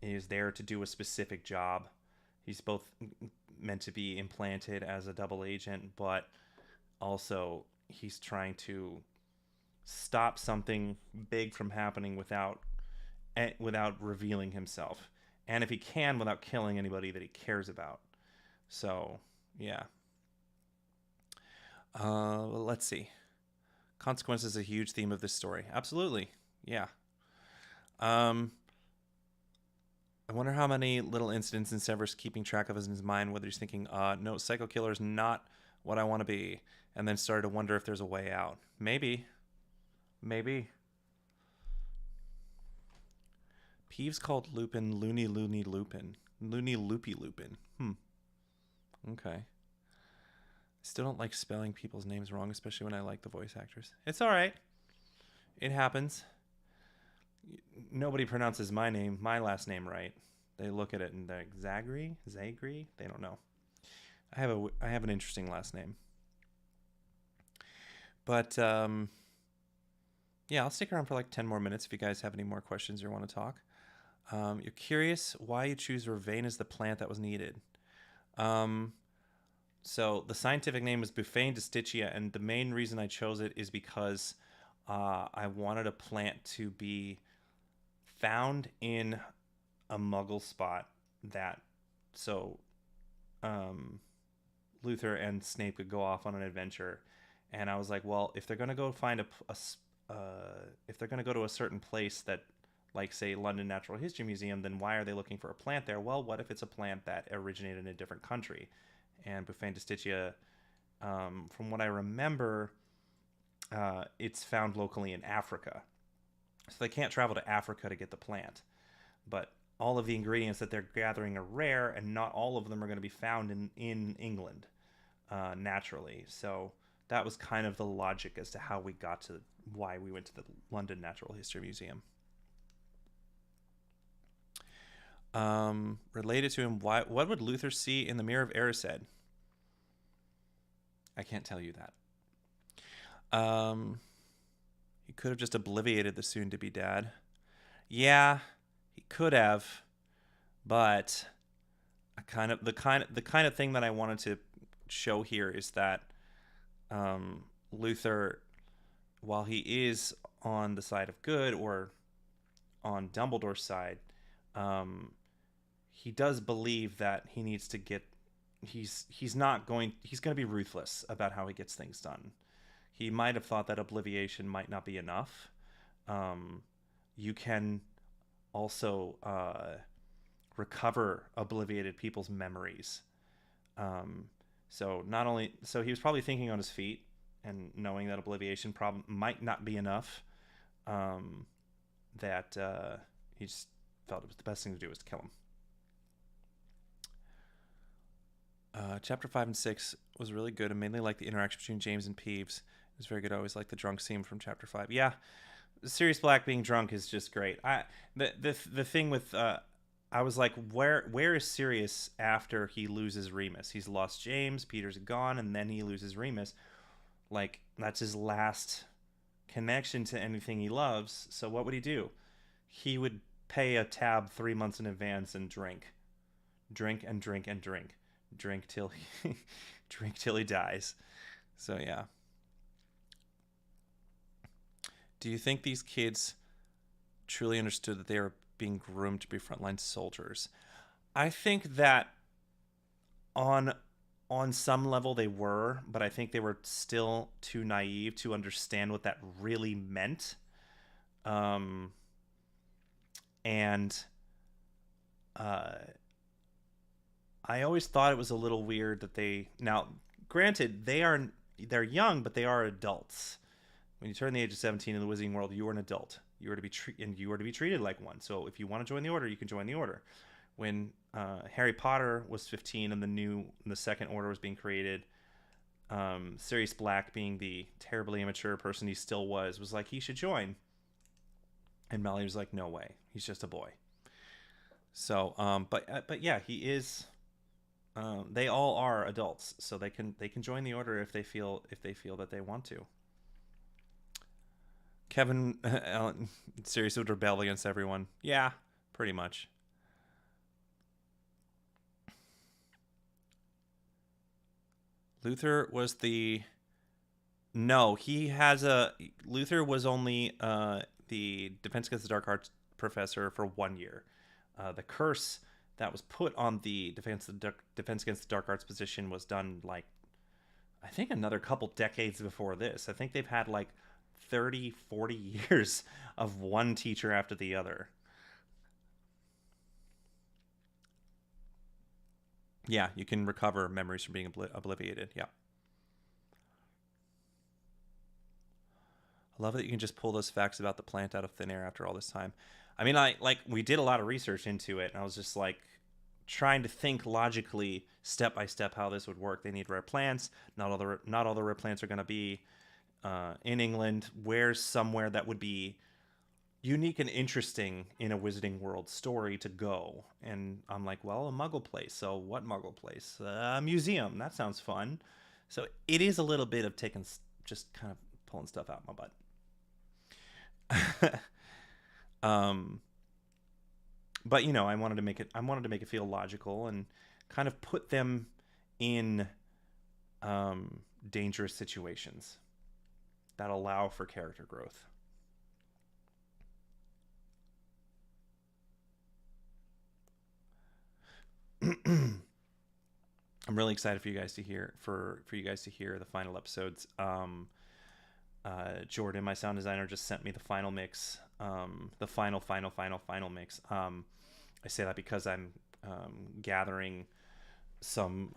is there to do a specific job. He's both meant to be implanted as a double agent, but also he's trying to stop something big from happening without revealing himself, and if he can, without killing anybody that he cares about. So yeah. Let's see. Consequence is a huge theme of this story. Absolutely. Yeah. I wonder how many little incidents in Severus keeping track of in his mind, whether he's thinking, no, psycho killer is not what I want to be, and then started to wonder if there's a way out. Maybe. Peeves called Lupin Loony Lupin. Loony Loopy Lupin. Okay. Still don't like spelling people's names wrong, especially when I like the voice actors. It's alright. It happens. Nobody pronounces my last name right. They look at it and they're like, Zagri? They don't know. I have an interesting last name. But yeah, I'll stick around for like 10 more minutes if you guys have any more questions or want to talk. You're curious why you choose Vervain as the plant that was needed. So the scientific name is Buffain distichia, and the main reason I chose it is because I wanted a plant to be found in a muggle spot so Luther and Snape could go off on an adventure. And I was like, well, if they're going to go find if they're going to go to a certain place that, like, say, London Natural History Museum, then why are they looking for a plant there? Well, what if it's a plant that originated in a different country? And Buffain distichia, from what I remember, it's found locally in Africa. So they can't travel to Africa to get the plant. But all of the ingredients that they're gathering are rare, and not all of them are going to be found in England naturally. So that was kind of the logic as to how we got to why we went to the London Natural History Museum. Related to him, what would Luther see in the Mirror of Erised? I can't tell you that. He could have just obliviated the soon-to-be dad. Yeah, he could have, but the kind of thing that I wanted to show here is that Luther, while he is on the side of good or on Dumbledore's side, he does believe that he needs to get. He's going to be ruthless about how he gets things done. he might have thought that obliviation might not be enough. You can also recover obliviated people's memories. So he was probably thinking on his feet and knowing that obliviation problem might not be enough. That he just felt it was the best thing to do was to kill him. Chapter 5 and 6 was really good. I mainly liked the interaction between James and Peeves. It was very good. I always liked the drunk scene from Chapter 5. Yeah, Sirius Black being drunk is just great. The thing with I was like, where is Sirius after he loses Remus? He's lost James, Peter's gone, and then he loses Remus. Like, that's his last connection to anything he loves. So what would he do? He would pay a tab 3 months in advance and drink and drink and drink till he dies. So yeah. Do you think these kids truly understood that they were being groomed to be frontline soldiers? I think that on some level they were, but I think they were still too naive to understand what that really meant. I always thought it was a little weird that now granted they're young, but they are adults. When you turn the age of 17 in the Wizarding world, you are an adult. You are to be treated like one. So if you want to join the Order, you can join the Order. When Harry Potter was 15 and the Second Order was being created, Sirius Black, being the terribly immature person he still was like, he should join. And Molly was like, no way, he's just a boy. So, but yeah, he is. They all are adults, so they can join the Order if they feel that they want to. Kevin, Sirius would rebel against everyone. Yeah, pretty much. Luther was Luther was only the Defense Against the Dark Arts professor for 1 year. The curse that was put on the Defense Against the Dark Arts position was done, like, I think another couple decades before this. I think they've had like 30, 40 years of one teacher after the other. Yeah, you can recover memories from being obliviated. Yeah. I love that you can just pull those facts about the plant out of thin air after all this time. I mean, we did a lot of research into it, and I was just like trying to think logically, step by step, how this would work. They need rare plants. Not all the rare plants are going to be in England. Where's somewhere that would be unique and interesting in a Wizarding World story to go? And I'm like, well, a Muggle place. So what Muggle place? A museum. That sounds fun. So it is a little bit of just kind of pulling stuff out my butt. But I wanted to make it feel logical and kind of put them in dangerous situations that allow for character growth. I'm really excited for you guys to hear the final episodes. Jordan, my sound designer, just sent me the final mix, the final mix. I say that because I'm gathering some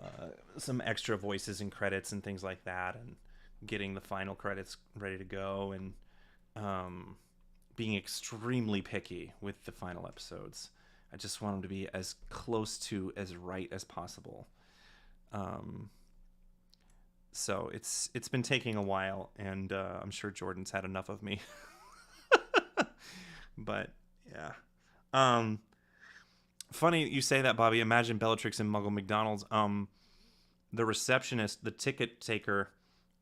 extra voices and credits and things like that, and getting the final credits ready to go, and being extremely picky with the final episodes. I just want them to be as close to as right as possible. So it's been taking a while, and I'm sure Jordan's had enough of me. But yeah. Funny you say that, Bobby. Imagine Bellatrix and Muggle McDonald's. The receptionist, the ticket taker,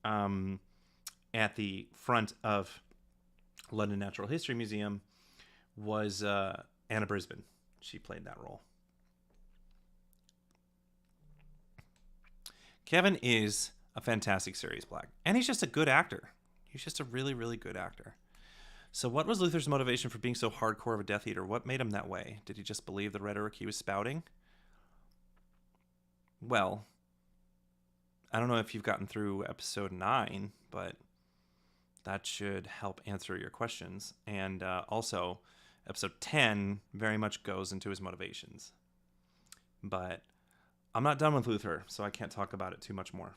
at the front of London Natural History Museum was Anna Brisbane. She played that role. Kevin is a fantastic Sirius Black, and he's just a good actor. He's just a really, really good actor. So what was Luther's motivation for being so hardcore of a Death Eater? What made him that way? Did he just believe the rhetoric he was spouting? Well, I don't know if you've gotten through episode 9, but that should help answer your questions. And also, episode 10 very much goes into his motivations. But I'm not done with Luther, so I can't talk about it too much more.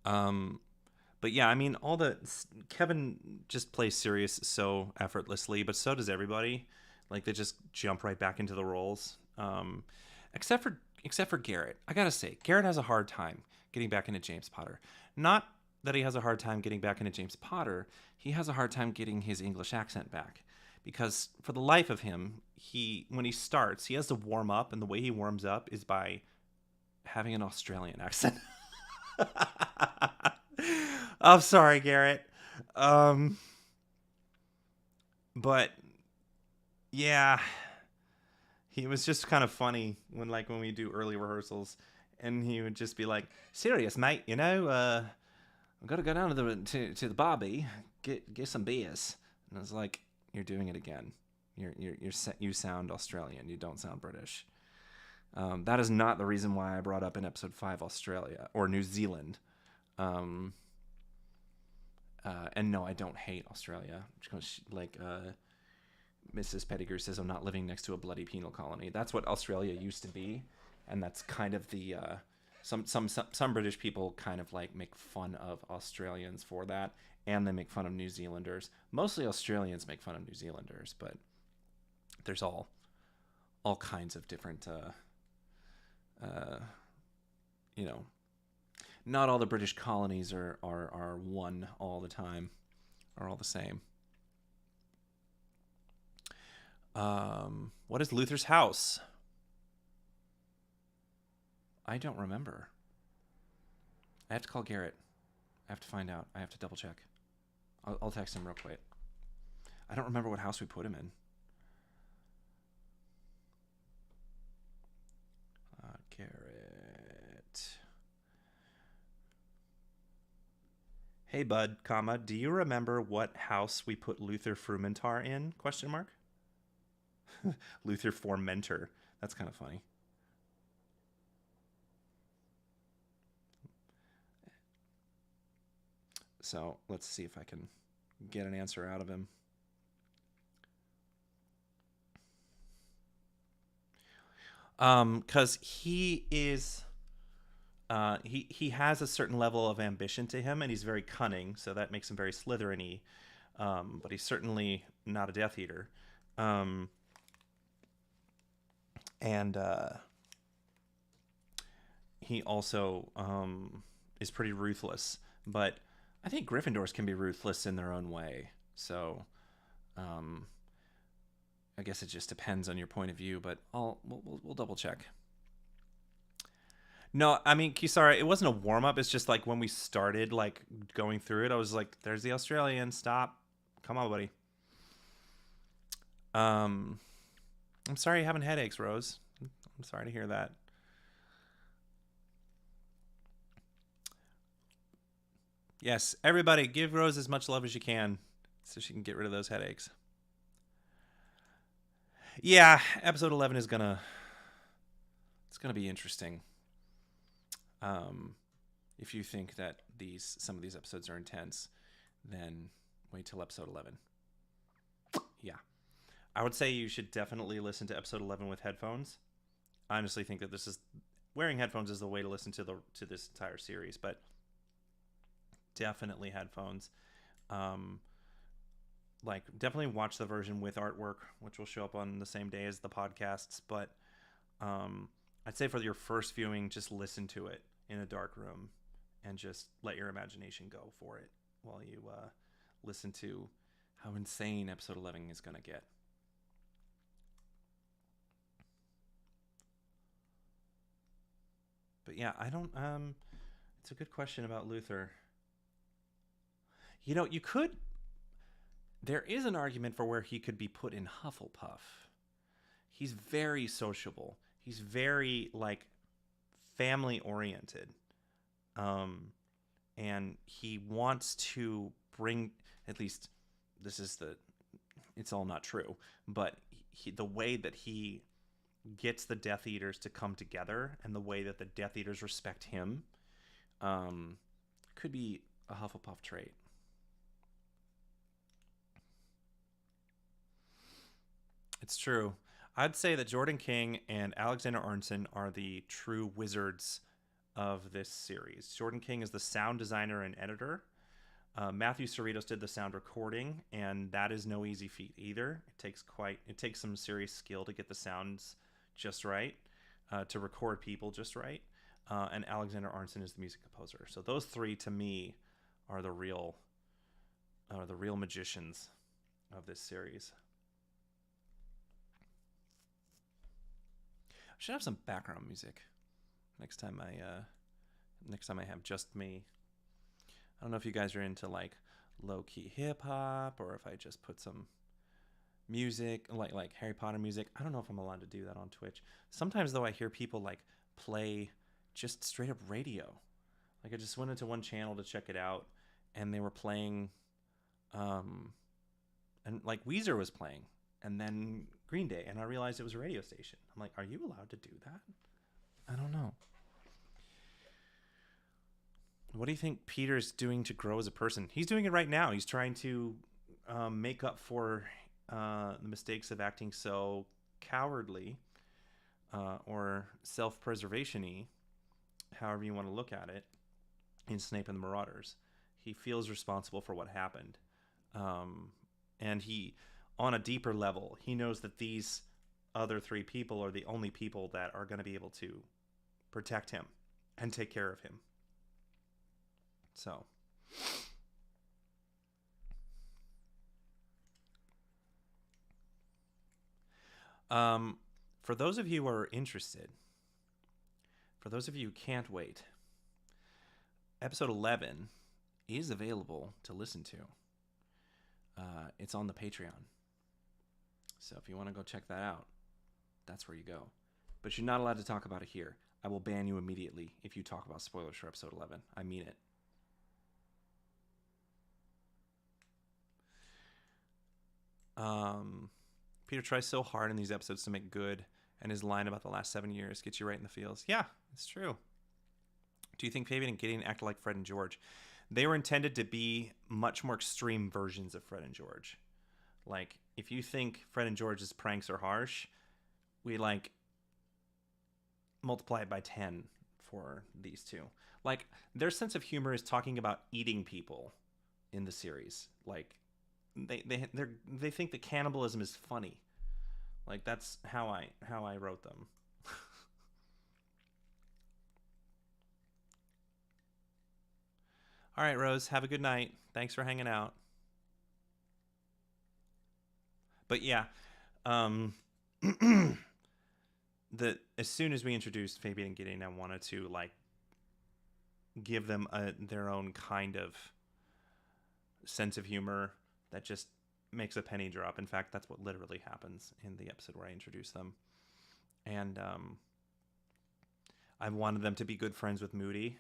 But yeah, I mean, Kevin just plays Sirius so effortlessly, but so does everybody. Like, they just jump right back into the roles. Except for Garrett. I gotta say, Garrett has a hard time getting back into James Potter. Not that he has a hard time getting back into James Potter, he has a hard time getting his English accent back. Because for the life of him, when he starts, he has to warm up, and the way he warms up is by having an Australian accent. I'm sorry, Garrett. But yeah, he was just kind of funny when we do early rehearsals, and he would just be like, "Serious, mate, you know, I've got to go down to the Barbie, get some beers." And I was like, "You're doing it again. You sound Australian. You don't sound British." That is not the reason why I brought up in episode 5 Australia or New Zealand. And no, I don't hate Australia. Mrs. Pettigrew says, I'm not living next to a bloody penal colony. That's what Australia used to be, and that's kind of the some British people kind of like make fun of Australians for that, and they make fun of New Zealanders. Mostly Australians make fun of New Zealanders, but there's all kinds of different not all the British colonies are one all the time, are all the same. What is Luther's house? I don't remember. I have to call Garrett. I have to find out. I have to double check. I'll text him real quick. I don't remember what house we put him in. Garrett. Hey, bud, comma, do you remember what house we put Luther Frumentar in? Question mark. Luther Formentor. That's kind of funny. So let's see if I can get an answer out of him. Because he is, he has a certain level of ambition to him, and he's very cunning, so that makes him very Slytherin-y. But he's certainly not a Death Eater. And he also is pretty ruthless. But I think Gryffindors can be ruthless in their own way. So I guess it just depends on your point of view, but we'll double check. No, I mean, Kisara, it wasn't a warm-up. It's just like when we started like going through it, I was like, there's the Australian. Stop. Come on, buddy. I'm sorry you're having headaches, Rose. I'm sorry to hear that. Yes, everybody, give Rose as much love as you can so she can get rid of those headaches. Yeah, episode 11 is gonna be interesting. If you think that some of these episodes are intense, then wait till episode 11. Yeah. I would say you should definitely listen to episode 11 with headphones. I honestly think that wearing headphones is the way to listen to this entire series, but definitely headphones. Definitely watch the version with artwork, which will show up on the same day as the podcasts, but I'd say for your first viewing, just listen to it in a dark room and just let your imagination go for it while you listen to how insane episode 11 is going to get. But yeah, I don't, it's a good question about Luther. You know, there is an argument for where he could be put in Hufflepuff. He's very sociable. He's very, family-oriented. And he wants to bring, at least, it's all not true, but the way that he gets the Death Eaters to come together and the way that the Death Eaters respect him could be a Hufflepuff trait. It's true. I'd say that Jordan King and Alexander Arnson are the true wizards of this series. Jordan King is the sound designer and editor. Matthew Cerritos did the sound recording, and that is no easy feat either. It takes some serious skill to get the sounds just right, to record people just right. And Alexander Arnson is the music composer. So those three, to me, are the real magicians of this series. I should have some background music next time I have just me. I don't know if you guys are into like low-key hip-hop, or if I just put some music like Harry Potter music. I don't know if I'm allowed to do that on Twitch. Sometimes though, I hear people like play just straight up radio. Like I just went into one channel to check it out, and they were playing and like Weezer was playing, and then Green Day, and I realized it was a radio station. I'm like, are you allowed to do that? I don't know. What do you think Peter's doing to grow as a person? He's doing it right now. He's trying to make up for the mistakes of acting so cowardly or self-preservation-y, however you want to look at it, in Snape and the Marauders. He feels responsible for what happened. And he, on a deeper level, he knows that these other three people are the only people that are going to be able to protect him and take care of him. So, for those of you who are interested, for those of you who can't wait, episode 11 is available to listen to. It's on the Patreon. So if you want to go check that out, that's where you go. But you're not allowed to talk about it here. I will ban you immediately if you talk about spoilers for episode 11. I mean it. Peter tries so hard in these episodes to make good, and his line about the last 7 years gets you right in the feels. Yeah, it's true. Do you think Fabian and Gideon act like Fred and George? They were intended to be much more extreme versions of Fred and George. Like, if you think Fred and George's pranks are harsh, we, like, multiply it by 10 for these two. Like, their sense of humor is talking about eating people in the series. Like, they think that cannibalism is funny. Like, that's how I wrote them. All right, Rose, have a good night. Thanks for hanging out. But yeah, as soon as we introduced Fabian and Gideon, I wanted to like give them their own kind of sense of humor that just makes a penny drop. In fact, that's what literally happens in the episode where I introduce them. And I wanted them to be good friends with Moody.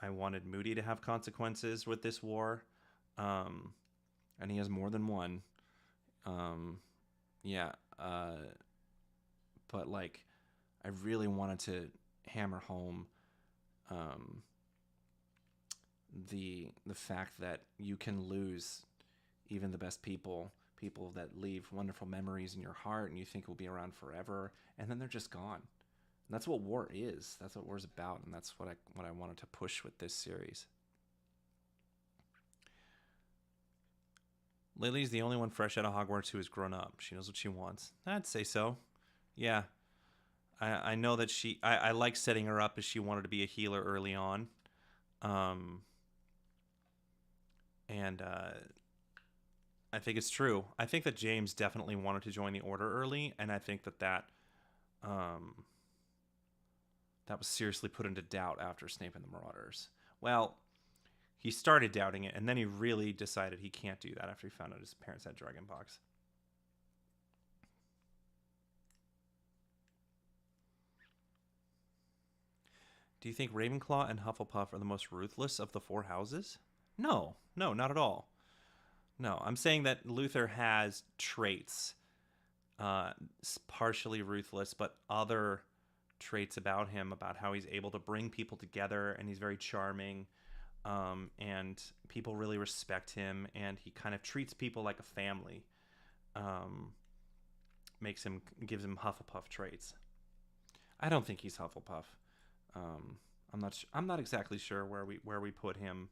I wanted Moody to have consequences with this war. And he has more than one. But like, I really wanted to hammer home the fact that you can lose even the best people that leave wonderful memories in your heart and you think will be around forever, and then they're just gone. And that's what war is. That's what war's about, and that's what I wanted to push with this series. Lily's the only one fresh out of Hogwarts who has grown up. She knows what she wants. I'd say so. Yeah. I know that I like setting her up as she wanted to be a healer early on. And I think it's true. I think that James definitely wanted to join the Order early, and I think that was seriously put into doubt after Snape and the Marauders. Well, he started doubting it, and then he really decided he can't do that after he found out his parents had dragonpox. Do you think Ravenclaw and Hufflepuff are the most ruthless of the four houses? No, not at all. No, I'm saying that Luther has traits, partially ruthless, but other traits about him, about how he's able to bring people together, and he's very charming. and people really respect him, and he kind of treats people like a family. Gives him Hufflepuff traits. I don't think he's Hufflepuff. I'm not exactly sure where we put him.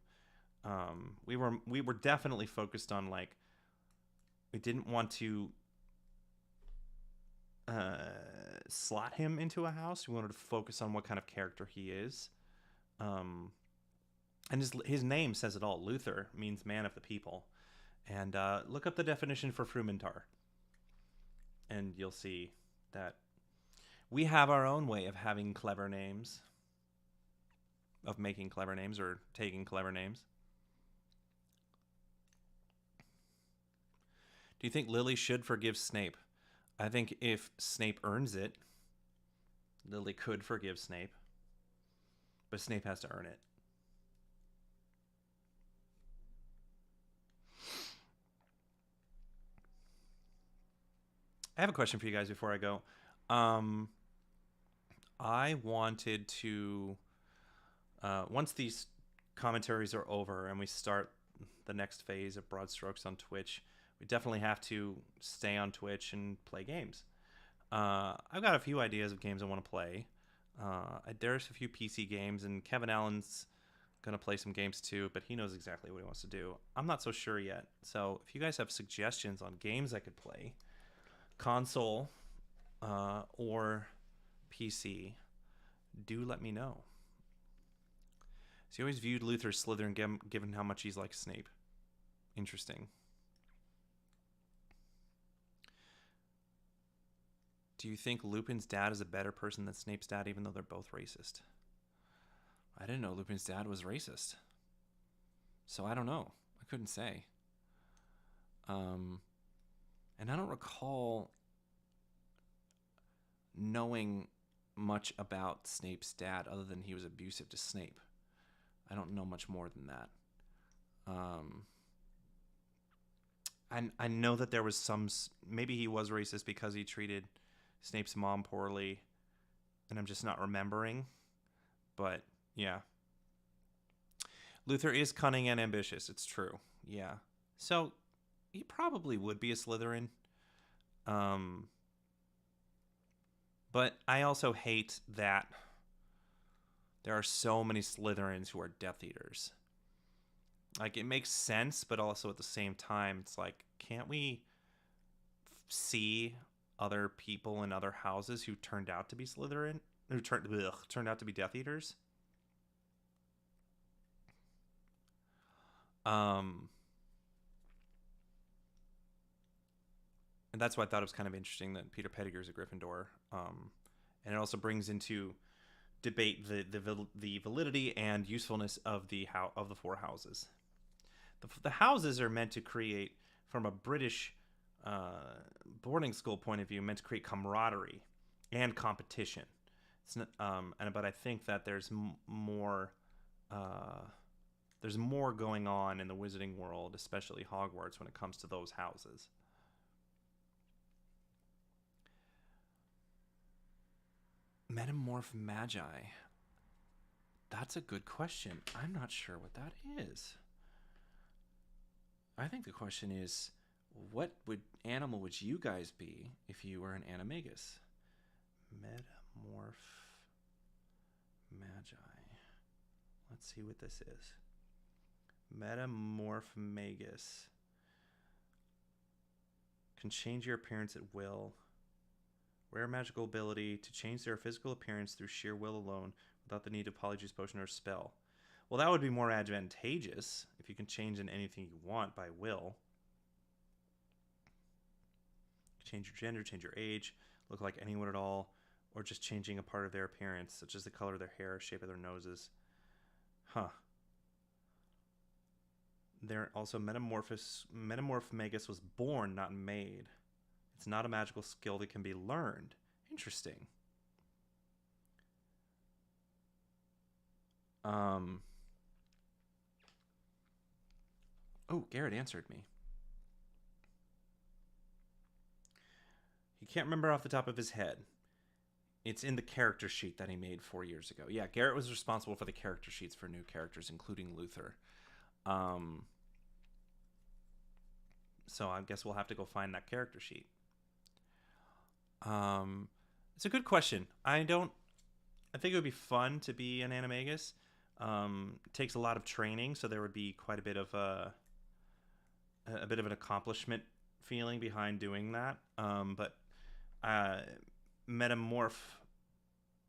We were definitely focused on, like, we didn't want to slot him into a house. We wanted to focus on what kind of character he is. And his name says it all. Luther means man of the people. And look up the definition for Frumentar, and you'll see that we have our own way of having clever names, of making clever names or taking clever names. Do you think Lily should forgive Snape? I think if Snape earns it, Lily could forgive Snape, but Snape has to earn it. I have a question for you guys before I go. I wanted to, once these commentaries are over and we start the next phase of Broad Strokes on Twitch, we definitely have to stay on Twitch and play games. I've got a few ideas of games I want to play. There's a few PC games, and Kevin Allen's going to play some games too, but he knows exactly what he wants to do. I'm not so sure yet. So if you guys have suggestions on games I could play, console or PC, do let me know. So he always viewed Luther as Slytherin, given how much he's like Snape. Interesting. Do you think Lupin's dad is a better person than Snape's dad, even though they're both racist? I didn't know Lupin's dad was racist, so I don't know. I couldn't say. And I don't recall knowing much about Snape's dad other than he was abusive to Snape. I don't know much more than that. I know that there was some... Maybe he was racist because he treated Snape's mom poorly, and I'm just not remembering. But, yeah. Luther is cunning and ambitious. It's true. Yeah. So... he probably would be a Slytherin. But I also hate that there are so many Slytherins who are Death Eaters. Like, it makes sense, but also at the same time, it's like, can't we see other people in other houses who turned out to be Slytherin? Who turned out to be Death Eaters? And that's why I thought it was kind of interesting that Peter Pettigrew is a Gryffindor. And it also brings into debate the validity and usefulness of the four houses. The houses are meant to create, from a British boarding school point of view, meant to create camaraderie and competition. It's not, but I think that there's more going on in the wizarding world, especially Hogwarts, when it comes to those houses. Metamorph Magi. That's a good question. I'm not sure what that is. I think the question is, what animal would you guys be if you were an animagus? Metamorph Magi. Let's see what this is. Metamorph Magus. Can change your appearance at will. Rare magical ability to change their physical appearance through sheer will alone without the need of polyjuice potion or spell. Well, that would be more advantageous if you can change in anything you want by will. Change your gender, change your age, look like anyone at all, or just changing a part of their appearance, such as the color of their hair, shape of their noses. Huh. There also Metamorph Magus was born, not made. It's not a magical skill that can be learned. Interesting. Oh, Garrett answered me. He can't remember off the top of his head. It's in the character sheet that he made 4 years ago. Yeah, Garrett was responsible for the character sheets for new characters, including Luther. So I guess we'll have to go find that character sheet. It's a good question. I think it would be fun to be an animagus. It takes a lot of training, so there would be quite a bit of an accomplishment feeling behind doing that. But Metamorph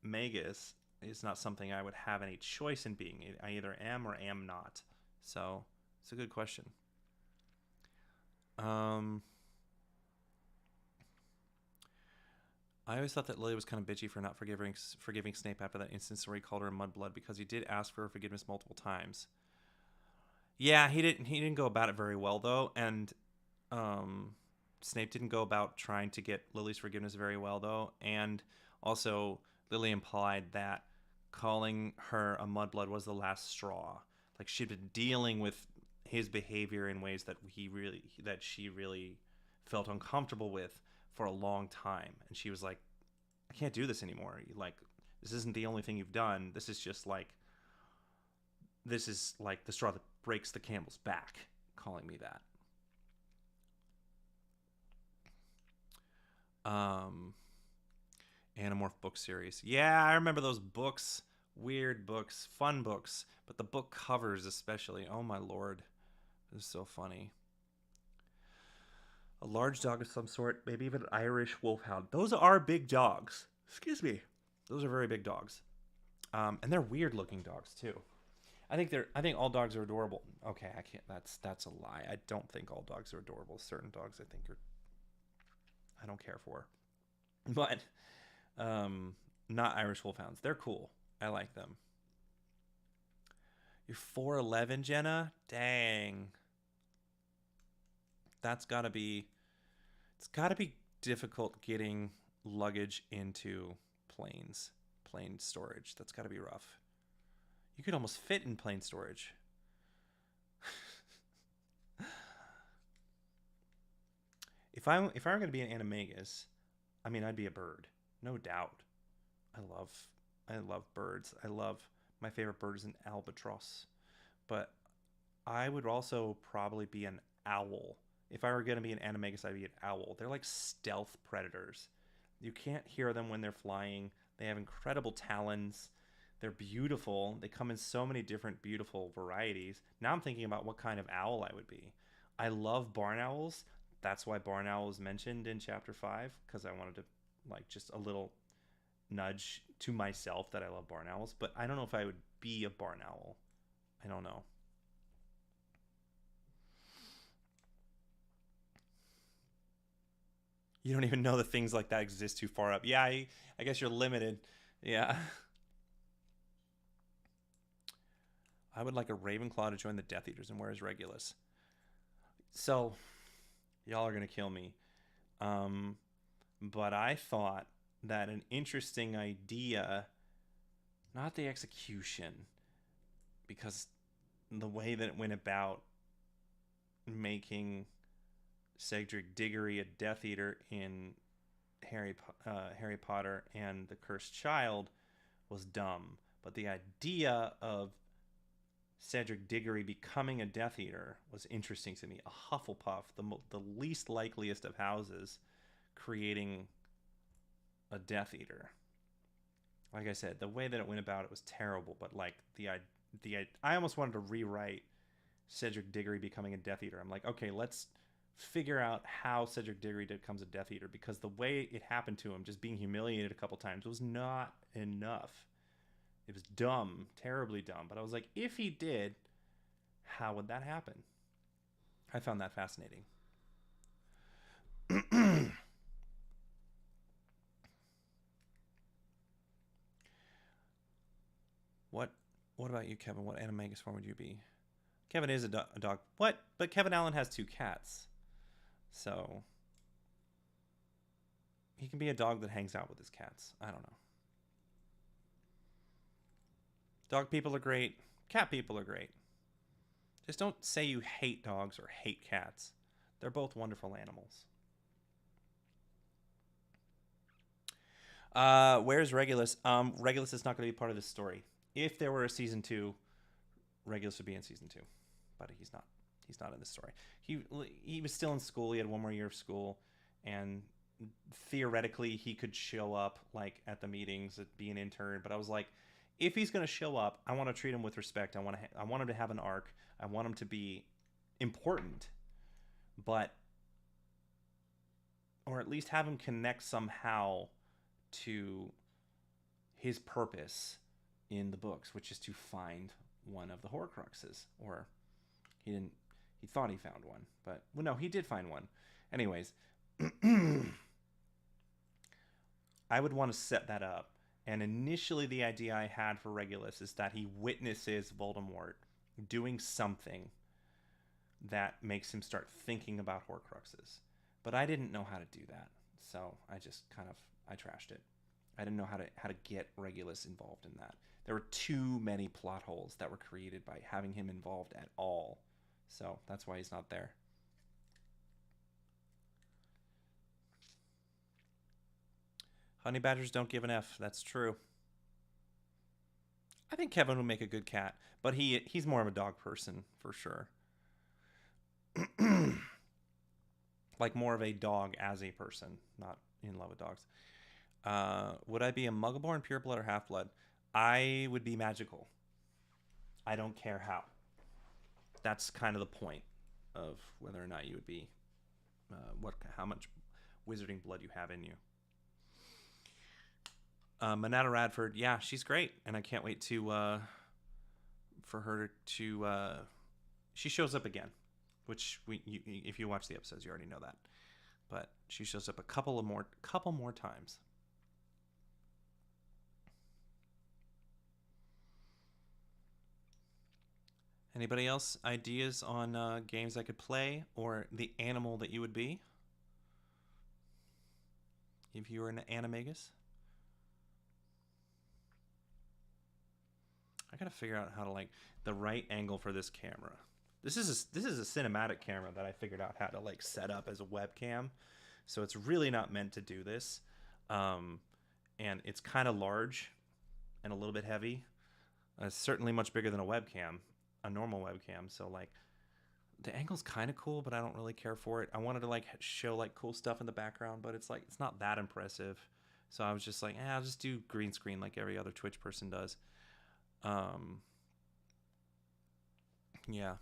Magus is not something I would have any choice in being. I either am or am not. So it's a good question. I always thought that Lily was kind of bitchy for not forgiving Snape after that instance where he called her a mudblood, because he did ask for her forgiveness multiple times. Yeah, he didn't go about it very well though, and Snape didn't go about trying to get Lily's forgiveness very well though, and also Lily implied that calling her a mudblood was the last straw. Like, she'd been dealing with his behavior in ways that she really felt uncomfortable with for a long time, and she was like, I can't do this anymore. Like, this isn't the only thing you've done. This is like the straw that breaks the camel's back, calling me that. Animorph book series. Yeah, I remember those books. Weird books, fun books, but the book covers especially. Oh my lord. It was so funny. A large dog of some sort, maybe even an Irish wolfhound. Those are big dogs. Excuse me. Those are very big dogs. And they're weird looking dogs too. I think all dogs are adorable. Okay, I can't. That's a lie. I don't think all dogs are adorable. Certain dogs I don't care for. But not Irish wolfhounds. They're cool. I like them. You're 4'11", Jenna? Dang. It's gotta be difficult getting luggage into plane storage. That's gotta be rough. You could almost fit in plane storage. If I were gonna be an animagus, I mean, I'd be a bird, no doubt. I love birds. My favorite bird is an albatross, but I would also probably be an owl. If I were going to be an animagus, I'd be an owl. They're like stealth predators. You can't hear them when they're flying. They have incredible talons. They're beautiful. They come in so many different beautiful varieties. Now I'm thinking about what kind of owl I would be. I love barn owls. That's why barn owl is mentioned in chapter 5, because I wanted to, like, just a little nudge to myself that I love barn owls, but I don't know if I would be a barn owl. I don't know. You don't even know that things like that exist too far up. Yeah, I guess you're limited. Yeah. I would like a Ravenclaw to join the Death Eaters, and where is Regulus? So, y'all are going to kill me. But I thought that an interesting idea, not the execution, because the way that it went about making Cedric Diggory a Death Eater in Harry Potter and the Cursed Child was dumb. But the idea of Cedric Diggory becoming a Death Eater was interesting to me. A Hufflepuff, the least likeliest of houses, creating a Death Eater. Like I said, the way that it went about it was terrible, but like I almost wanted to rewrite Cedric Diggory becoming a Death Eater. I'm like, okay, let's figure out how Cedric Diggory becomes a Death Eater, because the way it happened to him, just being humiliated a couple times, was not enough. It was dumb, terribly dumb. But I was like, if he did, how would that happen? I found that fascinating. What about you, Kevin? What animagus form would you be? Kevin is a dog. What? But Kevin Allen has 2 cats. So he can be a dog that hangs out with his cats. I don't know. Dog people are great. Cat people are great. Just don't say you hate dogs or hate cats. They're both wonderful animals. Where's Regulus? Regulus is not going to be part of this story. If there were a season 2, Regulus would be in season 2, but he's not. He's not in this story. He was still in school. He had one more year of school, and theoretically he could show up like at the meetings, be an intern. But I was like, if he's going to show up, I want to treat him with respect. I want him to have an arc. I want him to be important, or at least have him connect somehow to his purpose in the books, which is to find one of the Horcruxes. Or he thought he found one, but well, no, he did find one. Anyways, I would want to set that up. And initially the idea I had for Regulus is that he witnesses Voldemort doing something that makes him start thinking about Horcruxes. But I didn't know how to do that, so I just I trashed it. I didn't know how to get Regulus involved in that. There were too many plot holes that were created by having him involved at all. So that's why he's not there. Honey badgers don't give an F. That's true. I think Kevin would make a good cat, but he's more of a dog person for sure. Like more of a dog as a person, not in love with dogs. Would I be a Muggleborn, pureblood, or half-blood? I would be magical. I don't care how. That's kind of the point of whether or not you would be, how much wizarding blood you have in you. Manata Radford, yeah, she's great, and I can't wait to for her to. She shows up again, which if you watch the episodes, you already know that, but she shows up a couple more times. Anybody else ideas on games I could play or the animal that you would be if you were an animagus? I gotta figure out how to the right angle for this camera. This is a cinematic camera that I figured out how to set up as a webcam, so it's really not meant to do this, and it's kind of large and a little bit heavy. It's certainly much bigger than a normal webcam. So the angle's kind of cool, but I don't really care for it. I wanted to show cool stuff in the background, but it's it's not that impressive. So I was just I'll just do green screen like every other Twitch person does. Yeah.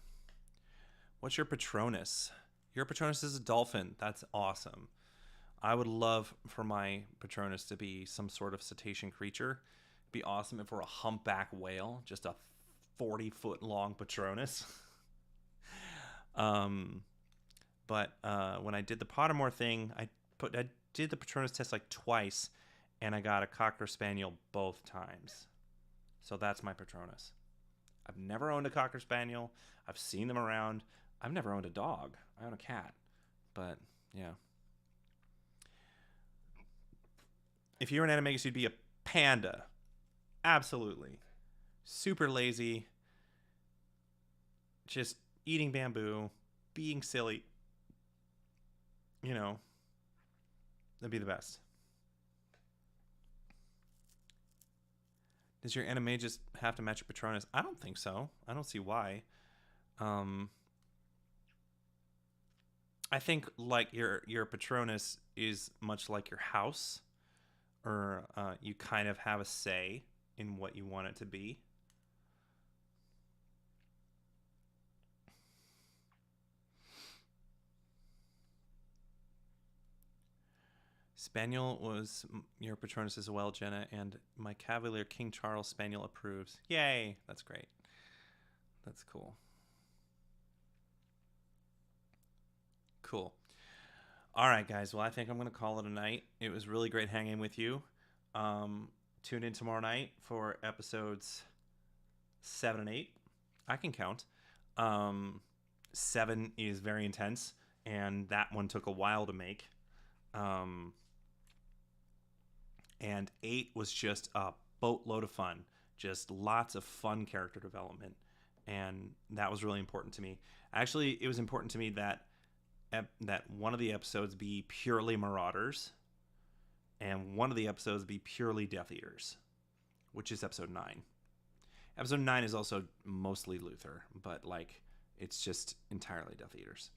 What's your Patronus? Your Patronus is a dolphin. That's awesome. I would love for my Patronus to be some sort of cetacean creature. It'd be awesome if we're a humpback whale, just a 40-foot long Patronus. But when I did the Pottermore thing, I did the Patronus test twice, and I got a Cocker Spaniel both times. So that's my Patronus. I've never owned a Cocker Spaniel. I've seen them around. I've never owned a dog. I own a cat. But, yeah. If you're an animagus, you'd be a panda. Absolutely. Super lazy. Just eating bamboo. Being silly. That'd be the best. Does your animagus have to match your Patronus? I don't think so. I don't see why. I think your Patronus is much like your house, or you kind of have a say in what you want it to be. Spaniel was your Patronus as well, Jenna, and my Cavalier King Charles Spaniel approves. Yay! That's great. That's cool. Cool. All right, guys. Well, I think I'm going to call it a night. It was really great hanging with you. Tune in tomorrow night for episodes 7 and 8. I can count. 7 is very intense, and that one took a while to make. And 8 was just a boatload of fun. Just lots of fun character development. And that was really important to me. Actually, it was important to me that one of the episodes be purely Marauders. and one of the episodes be purely Death Eaters, which is episode 9. Episode 9 is also mostly Luther, but like it's just entirely Death Eaters.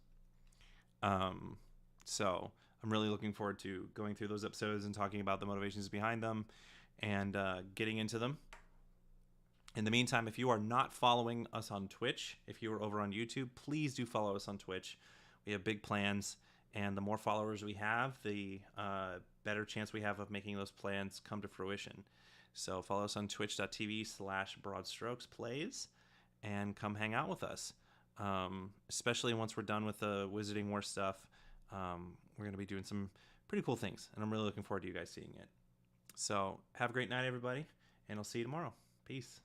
So I'm really looking forward to going through those episodes and talking about the motivations behind them and getting into them. In the meantime, if you are not following us on Twitch, if you are over on YouTube, please do follow us on Twitch. We have big plans, and the more followers we have, the better chance we have of making those plans come to fruition. So follow us on twitch.tv/broadstrokesplays and come hang out with us. Especially once we're done with the Wizarding War stuff, we're going to be doing some pretty cool things, and I'm really looking forward to you guys seeing it. So have a great night, everybody, and I'll see you tomorrow. Peace.